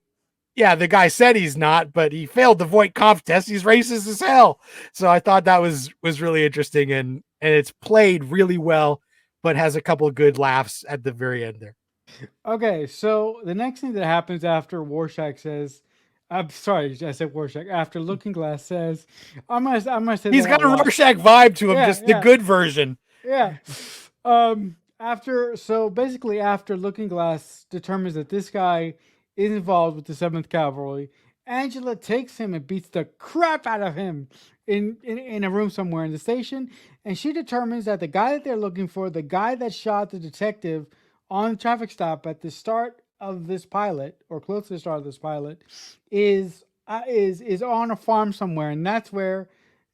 B: yeah, the guy said he's not, but he failed the Voight Kampf test. He's racist as hell. So I thought that was really interesting, and it's played really well, but has a couple of good laughs at the very end there.
A: Okay, so the next thing that happens after Warshak says, I'm sorry, I said Warshak. After Looking Glass says, I'm gonna say
B: He's
A: that
B: got
A: out
B: a
A: loud.
B: Rorschach vibe to him,
A: Yeah,
B: just the
A: yeah,
B: good version.
A: yeah. After so basically after Looking Glass determines that this guy is involved with the Seventh Cavalry, Angela takes him and beats the crap out of him in a room somewhere in the station, and she determines that the guy that they're looking for, the guy that shot the detective on the traffic stop at the start of this pilot, or close to the start of this pilot, is on a farm somewhere, and that's where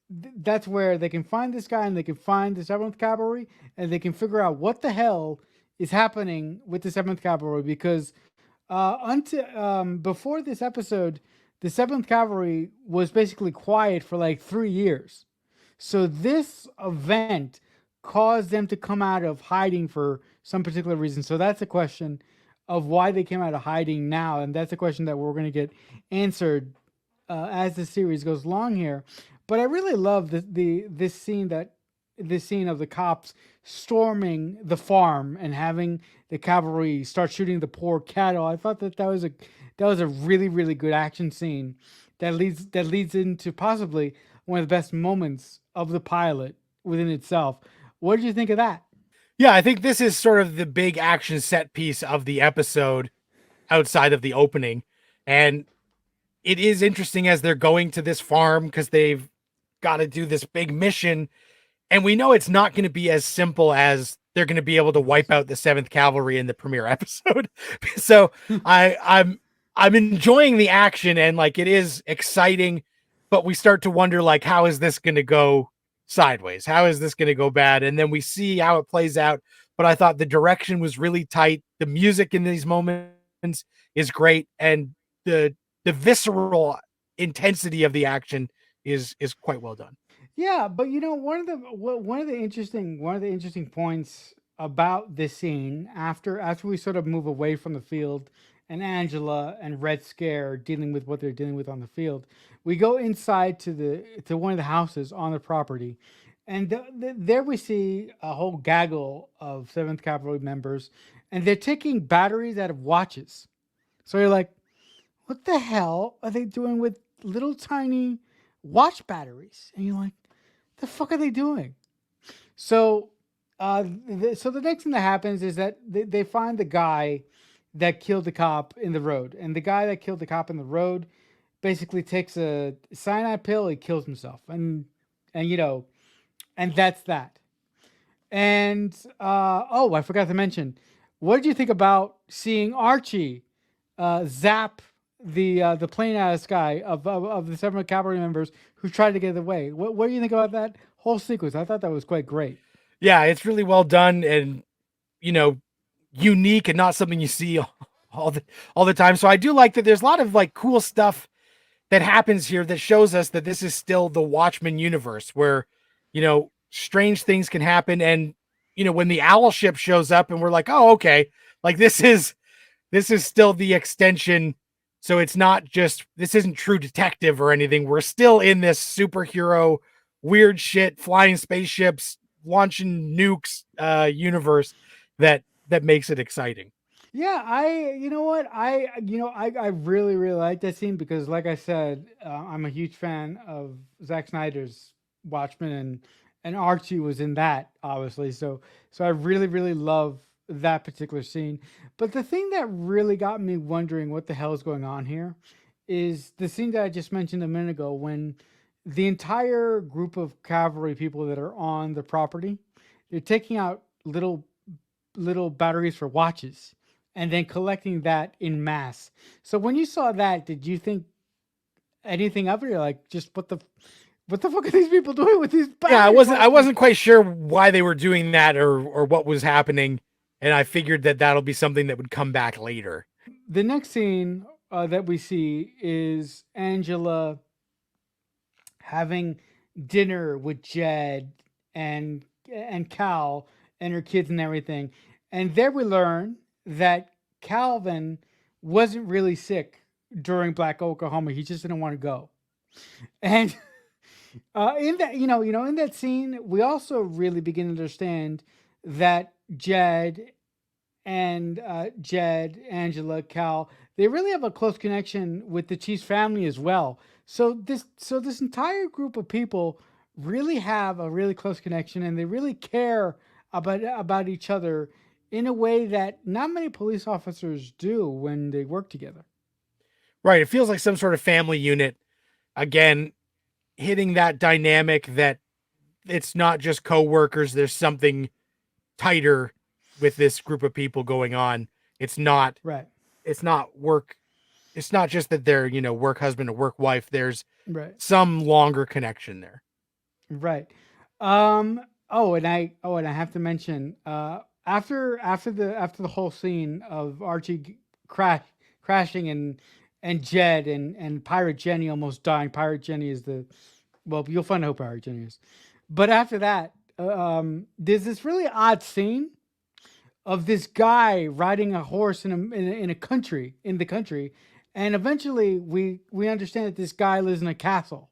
A: they can find this guy and they can find the Seventh Cavalry and they can figure out what the hell is happening with the Seventh Cavalry because until before this episode, the Seventh Cavalry was basically quiet for like 3 years. So this event caused them to come out of hiding for some particular reason. So that's a question of why they came out of hiding now, and that's a question that we're going to get answered as the series goes along here. But I really love this scene of the cops storming the farm and having the cavalry start shooting the poor cattle. I thought that was a really really good action scene that leads into possibly one of the best moments of the pilot within itself. What did you think of that?
B: Yeah, I think this is sort of the big action set piece of the episode outside of the opening. And it is interesting as they're going to this farm because they've got to do this big mission. And we know it's not going to be as simple as they're going to be able to wipe out the Seventh Cavalry in the premiere episode. So I'm enjoying the action and like it is exciting, but we start to wonder like how is this going to go sideways? How is this going to go bad? And then we see how it plays out. But I thought the direction was really tight. The music in these moments is great, and the visceral intensity of the action is quite well done.
A: Yeah, but you know one of the interesting points about this scene after we sort of move away from the field and Angela and Red Scare dealing with what they're dealing with on the field, we go inside to one of the houses on the property, and there we see a whole gaggle of Seventh Cavalry members, and they're taking batteries out of watches. So you're like, what the hell are they doing with little tiny watch batteries? And you're like, the fuck are they doing? So, so the next thing that happens is that they find the guy that killed the cop in the road, and the guy that killed the cop in the road basically takes a cyanide pill, he kills himself, and you know, and that's that. And oh, I forgot to mention, what did you think about seeing Archie zap the plane out of the sky of the seven cavalry members who tried to get away? What do you think about that whole sequence? I thought that was quite great.
B: Yeah, it's really well done and you know unique and not something you see all the all the time. So I do like that. There's a lot of like cool stuff that happens here that shows us that this is still the Watchmen universe where, strange things can happen. And, when the owl ship shows up and we're like, oh, okay, like this is still the extension. So it's not just, this isn't True Detective or anything. We're still in this superhero, weird shit, flying spaceships, launching nukes universe that makes it exciting.
A: Yeah, you know what, I really really like that scene because, like I said, I'm a huge fan of Zack Snyder's Watchmen, and Archie was in that obviously. So I really really love that particular scene. But the thing that really got me wondering what the hell is going on here is the scene that I just mentioned a minute ago when the entire group of cavalry people that are on the property, they're taking out little batteries for watches and then collecting that in mass. So when you saw that, did you think anything of it? You're like, just what the fuck are these people doing with these
B: Yeah, I
A: batteries?
B: wasn't I wasn't quite sure why they were doing that or what was happening, and I figured that that'll be something that would come back later.
A: The next scene that we see is Angela having dinner with Jed and Cal and her kids and everything. And there we learn that Calvin wasn't really sick during Black Oklahoma. He just didn't want to go. And in that, in that scene, we also really begin to understand that Jed, Angela, Cal, they really have a close connection with the Chiefs family as well. So this entire group of people really have a really close connection, and they really care about each other in a way that not many police officers do when they work together.
B: Right, it feels like some sort of family unit again, hitting that dynamic that it's not just coworkers, there's something tighter with this group of people going on. It's not
A: Right.
B: it's not work. It's not just that they're, work husband or work wife. There's
A: Right.
B: some longer connection there.
A: Right. And I have to mention after the whole scene of Archie crashing and Jed and Pirate Jenny almost dying. Pirate Jenny is the well, you'll find out who Pirate Jenny is. But after that, there's this really odd scene of this guy riding a horse in the country, and eventually we understand that this guy lives in a castle.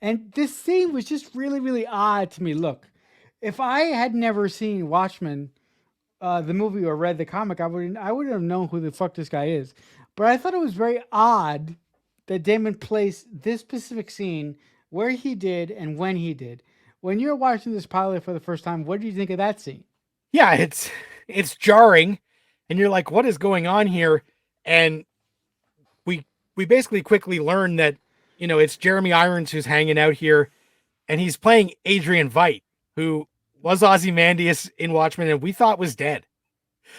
A: And this scene was just really, really odd to me. Look, if I had never seen Watchmen, the movie, or read the comic, I wouldn't have known who the fuck this guy is. But I thought it was very odd that Damon placed this specific scene where he did and when he did. When you're watching this pilot for the first time, what do you think of that scene?
B: Yeah, it's jarring, and you're like, what is going on here? And we we basically quickly learn that it's Jeremy Irons who's hanging out here, and he's playing Adrian Veidt, who was Ozymandias in Watchmen, and we thought was dead.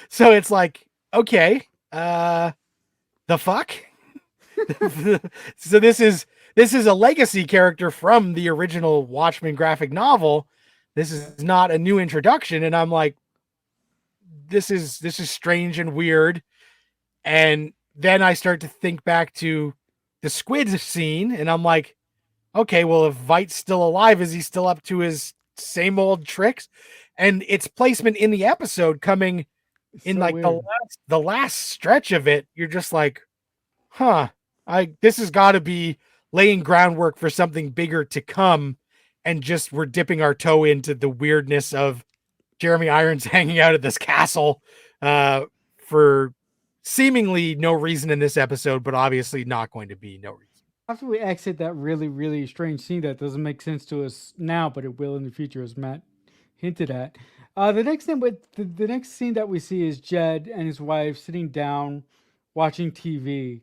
B: So it's like, okay, the fuck. So this is a legacy character from the original Watchmen graphic novel. This is not a new introduction, and I'm like, this is strange and weird. And then I start to think back to the squid scene, and I'm like, okay, well, if Veight's still alive, is he still up to his same old tricks? And its placement in the episode coming
A: It's
B: in
A: so
B: like
A: weird.
B: the last stretch of it, you're just like, huh, this has got to be laying groundwork for something bigger to come, and just we're dipping our toe into the weirdness of Jeremy Irons hanging out at this castle for seemingly no reason in this episode, but obviously not going to be no reason.
A: After we exit that really, really strange scene that doesn't make sense to us now, but it will in the future, as Matt hinted at. The next scene that we see is Jed and his wife sitting down watching TV,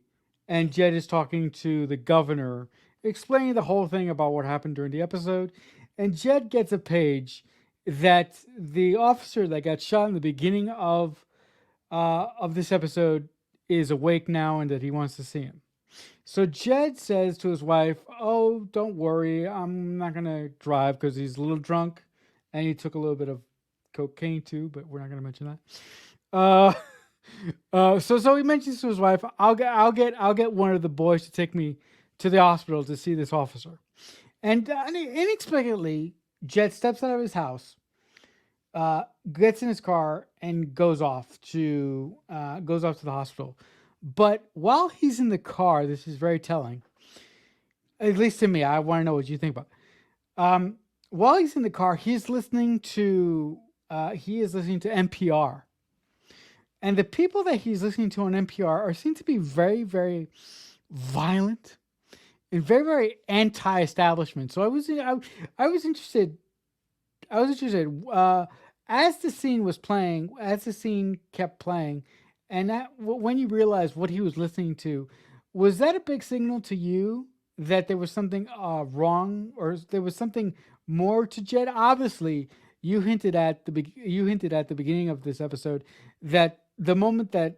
A: and Jed is talking to the governor, explaining the whole thing about what happened during the episode. And Jed gets a page that the officer that got shot in the beginning of this episode is awake now and that he wants to see him. So Jed says to his wife, "Oh, don't worry, I'm not gonna drive because he's a little drunk, and he took a little bit of cocaine too, but we're not gonna mention that." Uh, so he mentions to his wife, "I'll get one of the boys to take me to the hospital to see this officer." And inexplicably, Jed steps out of his house, gets in his car, and goes off to the hospital. But while he's in the car, this is very telling. At least to me, I want to know what you think about it. While he's in the car, he is listening to NPR, and the people that he's listening to on NPR are seem to be very, very violent and very, very anti-establishment. So I was interested. I was interested as the scene was playing, as the scene kept playing, and when you realized what he was listening to, was that a big signal to you that there was something wrong, or there was something more to Jed? Obviously, you hinted at the beginning of this episode that the moment that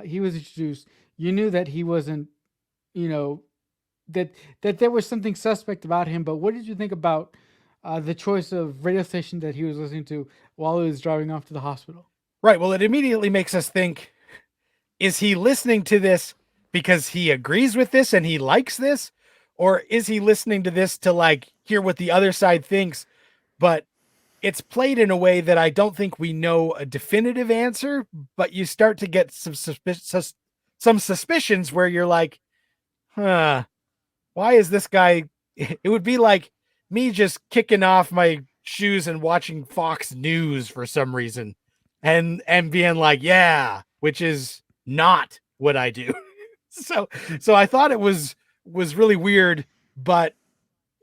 A: he was introduced, you knew that he wasn't, you know, that there was something suspect about him. But what did you think about the choice of radio station that he was listening to while he was driving off to the hospital?
B: Right. Well, it immediately makes us think, is he listening to this because he agrees with this and he likes this? Or is he listening to this to like hear what the other side thinks? But it's played in a way that I don't think we know a definitive answer, but you start to get some suspicions where you're like, huh, why is this guy? It would be like me just kicking off my shoes and watching Fox News for some reason and being like, yeah, which is not what I do. So I thought it was really weird, but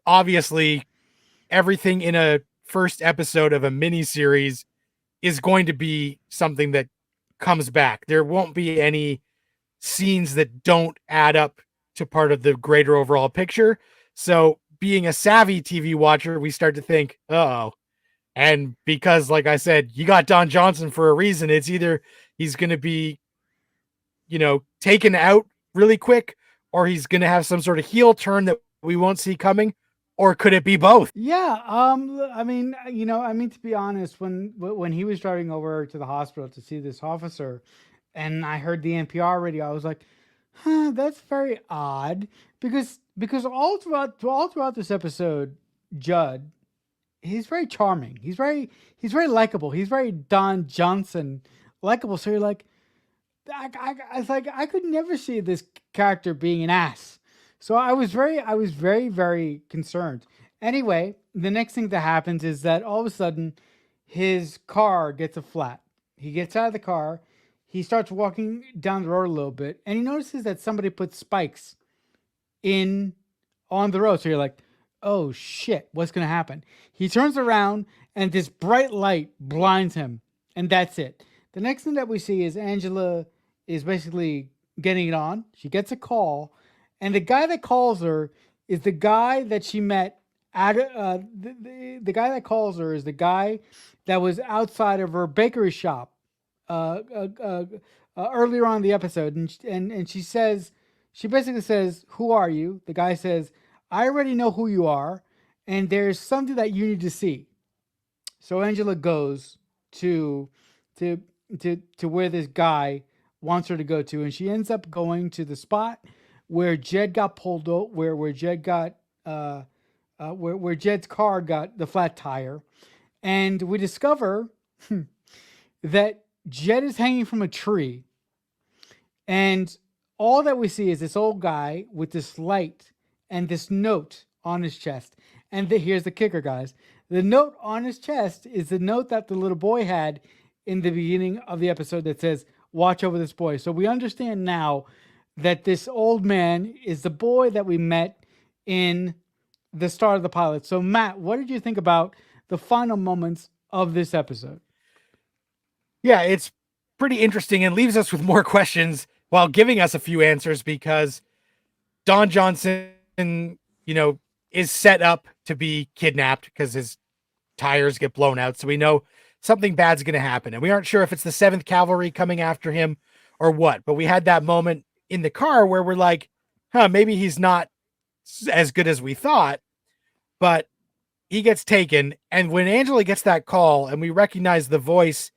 B: obviously everything in a first episode of a mini series is going to be something that comes back. There won't be any scenes that don't add up to part of the greater overall picture. So being a savvy TV watcher, we start to think, oh, and because, like I said, you got Don Johnson for a reason. It's either he's going to be, taken out really quick, or he's going to have some sort of heel turn that we won't see coming, or could it be both?
A: Yeah, I mean, to be honest, when he was driving over to the hospital to see this officer, and I heard the NPR radio, I was like, "Huh, that's very odd." Because all throughout this episode, Judd, he's very charming. He's very likable. He's very Don Johnson likable. So you're like, it's like I could never see this character being an ass. So I was very, very concerned. Anyway, the next thing that happens is that all of a sudden, his car gets a flat. He gets out of the car. He starts walking down the road a little bit, and he notices that somebody put spikes in on the road. So you're like, "Oh shit, what's gonna happen?" He turns around, and this bright light blinds him, and that's it. The next thing that we see is Angela is basically getting it on. She gets a call, and the guy that calls her is the guy that she met at the guy that calls her is the guy that was outside of her bakery shop uh, uh, uh, earlier on in the episode, and she basically says, "Who are you?" The guy says, "I already know who you are, and there's something that you need to see." So Angela goes to to to where this guy wants her to go to, and she ends up going to the spot where Jed got pulled over, where Jed got where Jed's car got the flat tire, and we discover that Jed is hanging from a tree, and all that we see is this old guy with this light and this note on his chest. And here's the kicker, guys. The note on his chest is the note that the little boy had in the beginning of the episode that says, "Watch over this boy." So we understand now that this old man is the boy that we met in the start of the pilot. So, Matt, what did you think about the final moments of this episode?
B: Yeah, it's pretty interesting and leaves us with more questions while giving us a few answers because Don Johnson, you know, is set up to be kidnapped because his tires get blown out. So we know something bad's going to happen. And we aren't sure if it's the 7th Cavalry coming after him or what. But we had that moment in the car where we're like, huh, maybe he's not as good as we thought. But he gets taken. And when Angela gets that call and we recognize the voice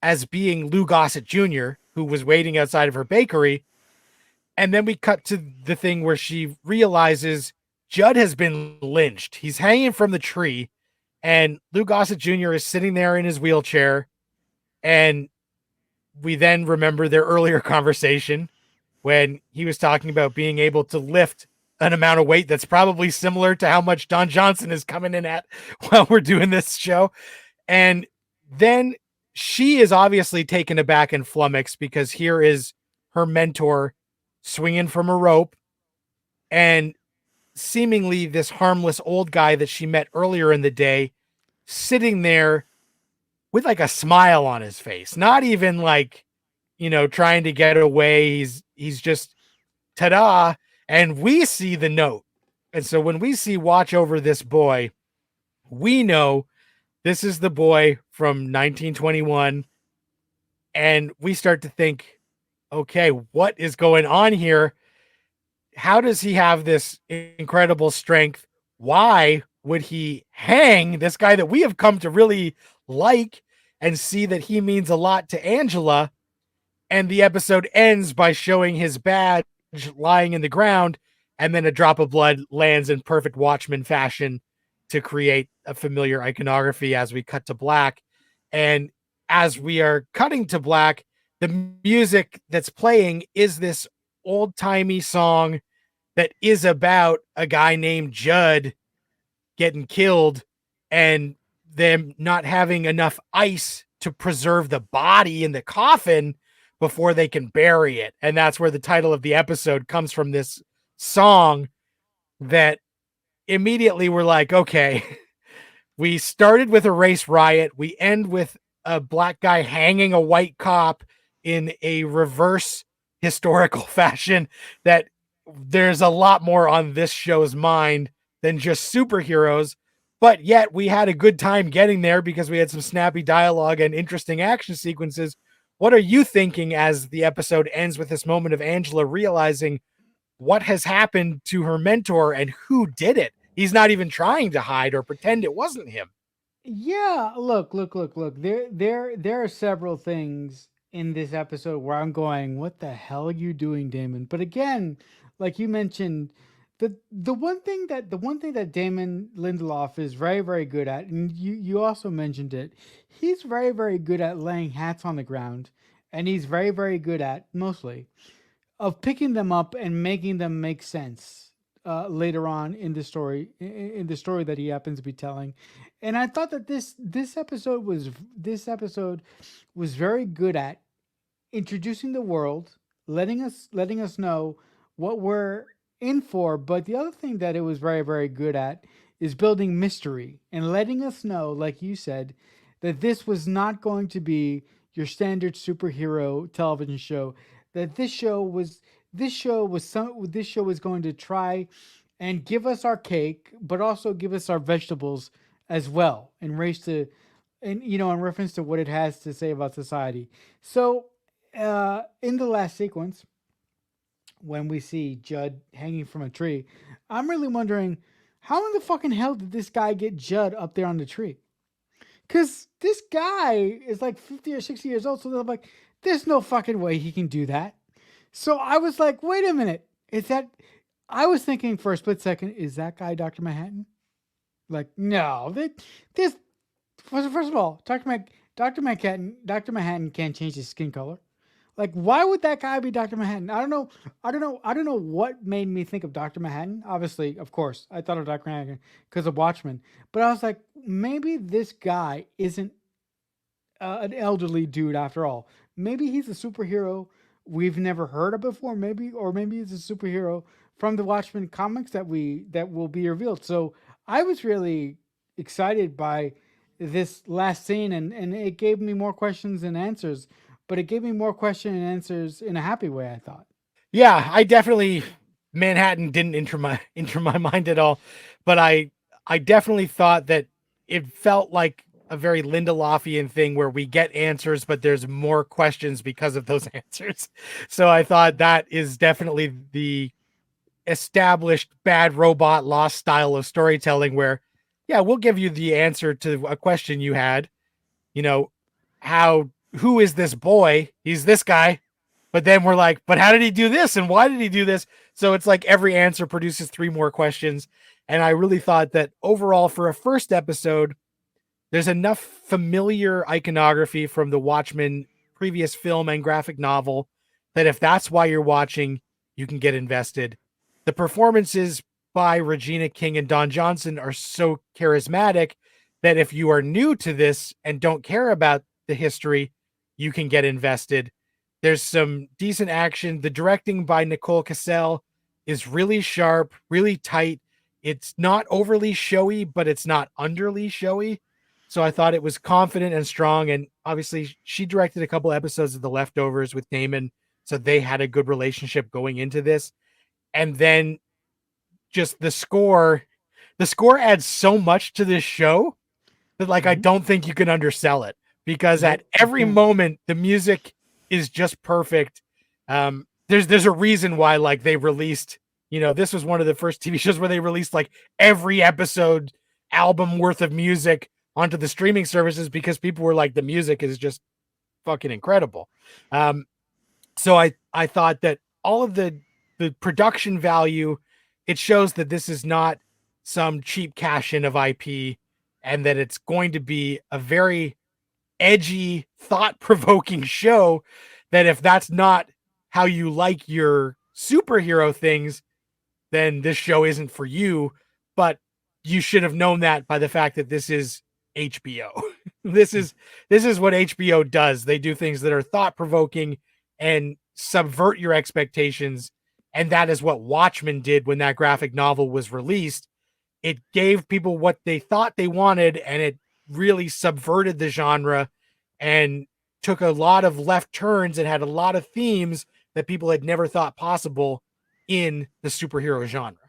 B: as being Lou Gossett Jr., who was waiting outside of her bakery, and then we cut to the thing where she realizes Judd has been lynched. He's hanging from the tree, and Lou Gossett Jr. is sitting there in his wheelchair. And we then remember their earlier conversation when he was talking about being able to lift an amount of weight that's probably similar to how much Don Johnson is coming in at while we're doing this show. And then she is obviously taken aback and flummoxed because here is her mentor swinging from a rope, and seemingly this harmless old guy that she met earlier in the day sitting there with like a smile on his face, not even like, trying to get away. He's just ta-da. And we see the note. And so when we see watch over this boy, we know this is the boy from 1921. And we start to think, okay, what is going on here? How does he have this incredible strength? Why would he hang this guy that we have come to really like and see that he means a lot to Angela? And the episode ends by showing his badge lying in the ground, and then a drop of blood lands in perfect Watchmen fashion to create a familiar iconography as we cut to black. And as we are cutting to black, the music that's playing is this old-timey song that is about a guy named Judd getting killed and them not having enough ice to preserve the body in the coffin before they can bury it. And that's where the title of the episode comes from, this song that immediately we're like, okay, we started with a race riot. We end with a black guy hanging a white cop in a reverse historical fashion. That there's a lot more on this show's mind than just superheroes. But yet we had a good time getting there because we had some snappy dialogue and interesting action sequences. What are you thinking as the episode ends with this moment of Angela realizing what has happened to her mentor and who did it? He's not even trying to hide or pretend it wasn't him.
A: Yeah, look. There are several things in this episode where I'm going, "What the hell are you doing, Damon?" But again, like you mentioned, the one thing that Damon Lindelof is very very good at, and you also mentioned it, he's very good at laying hats on the ground, and he's very good at mostly of picking them up and making them make sense later on in the story, in the story that he happens to be telling. And I thought that this episode was very good at introducing the world, letting us know what we're in for. But the other thing that it was very good at is building mystery and letting us know, like you said, that this was not going to be your standard superhero television show. That this show was going to try and give us our cake, but also give us our vegetables as well, and race to, and in reference to what it has to say about society. So in the last sequence, when we see Judd hanging from a tree, I'm really wondering how in the fucking hell did this guy get Judd up there on the tree? Because this guy is like 50 or 60 years old, so I'm like, there's no fucking way he can do that. So I was like, wait a minute, is that? I was thinking for a split second, is that guy Dr. Manhattan? Like, no, this first of all, Dr. Manhattan can't change his skin color. Like, why would that guy be Dr. Manhattan? I don't know what made me think of Dr. Manhattan. Obviously, of course, I thought of Dr. Manhattan because of Watchmen. But I was like, maybe this guy isn't an elderly dude after all. Maybe he's a superhero we've never heard of before. Maybe he's a superhero from the Watchmen comics that will be revealed. So I was really excited by this last scene, and it gave me more questions than answers but it gave me more question and answers in a happy way, I thought.
B: Yeah, I definitely Manhattan didn't enter my mind at all, but I definitely thought that it felt like a very Lindelofian thing where we get answers, but there's more questions because of those answers. So I thought that is definitely the established bad robot lost style of storytelling where, yeah, we'll give you the answer to a question you had, you know, who is this boy? He's this guy. But then we're like, but how did he do this? And why did he do this? So it's like every answer produces three more questions. And I really thought that overall, for a first episode, there's enough familiar iconography from the Watchmen previous film and graphic novel that if that's why you're watching, you can get invested. The performances by Regina King and Don Johnson are so charismatic that if you are new to this and don't care about the history, you can get invested. There's some decent action. The directing by Nicole Cassell is really sharp, really tight. It's not overly showy, but it's not underly showy. So I thought it was confident and strong. And obviously, she directed a couple episodes of The Leftovers with Damon. So they had a good relationship going into this. And then just the score adds so much to this show that, like, I don't think you can undersell it because
A: Nope,
B: at
A: you
B: every
A: can't.
B: moment, the music is just perfect. There's a reason why, like, they released, this was one of the first TV shows where they released like every episode album worth of music onto the streaming services because people were like, the music is just fucking incredible. Um, so I thought that all of the production value, it shows that this is not some cheap cash in of IP and that it's going to be a very edgy, thought-provoking show that if that's not how you like your superhero things, then this show isn't for you. But you should have known that by the fact that this is HBO. this is this is what HBO does. They do things that are thought-provoking and subvert your expectations. And that is what Watchmen did when that graphic novel was released. It gave people what they thought they wanted, and it really subverted the genre and took a lot of left turns and had a lot of themes that people had never thought possible in the superhero genre.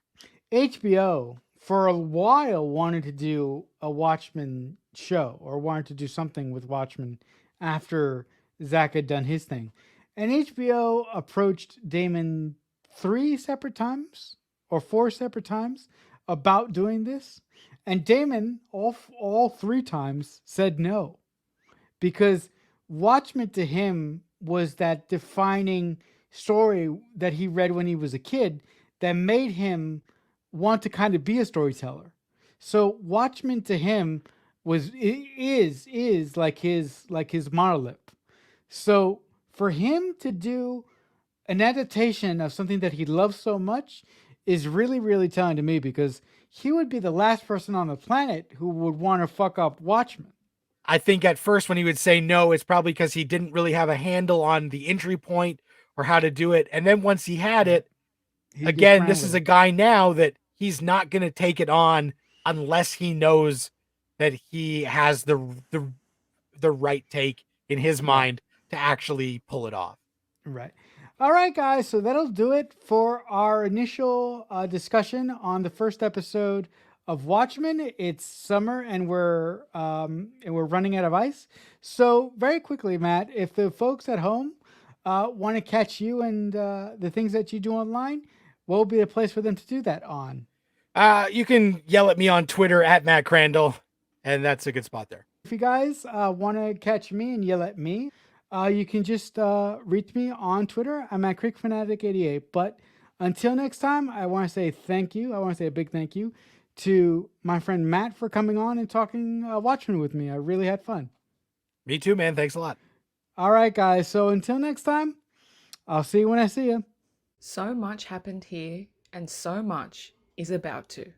A: HBO for a while wanted to do a Watchmen show or wanted to do something with Watchmen after Zach had done his thing. And HBO approached Damon 3 separate times or 4 separate times about doing this. And Damon, all 3 times, said no because Watchmen to him was that defining story that he read when he was a kid that made him want to kind of be a storyteller. So Watchmen to him is like his monolith. So for him to do an adaptation of something that he loves so much is really really telling to me because he would be the last person on the planet who would want to fuck up Watchmen.
B: I think at first when he would say no, it's probably because he didn't really have a handle on the entry point or how to do it. And then once he had it,
A: He'd get
B: again,
A: crammed
B: this
A: with
B: is a
A: it.
B: guy now that he's not going to take it on unless he knows that he has the right take in his
A: Right.
B: mind to actually pull it off.
A: Right. All right, guys. So that'll do it for our initial discussion on the first episode of Watchmen. It's summer, and we're running out of ice. So very quickly, Matt, if the folks at home want to catch you and the things that you do online, what will be the place for them to do that on?
B: You can yell at me on Twitter at Matt Crandall, and that's a good spot there.
A: If you guys want to catch me and yell at me, you can just reach me on Twitter. I'm at CreekFanatic88. But until next time, I want to say thank you. I want to say a big thank you to my friend Matt for coming on and talking Watchmen with me. I really had fun.
B: Me too, man. Thanks a lot.
A: All right, guys. So until next time, I'll see you when I see you.
C: So much happened here, and so much is about to.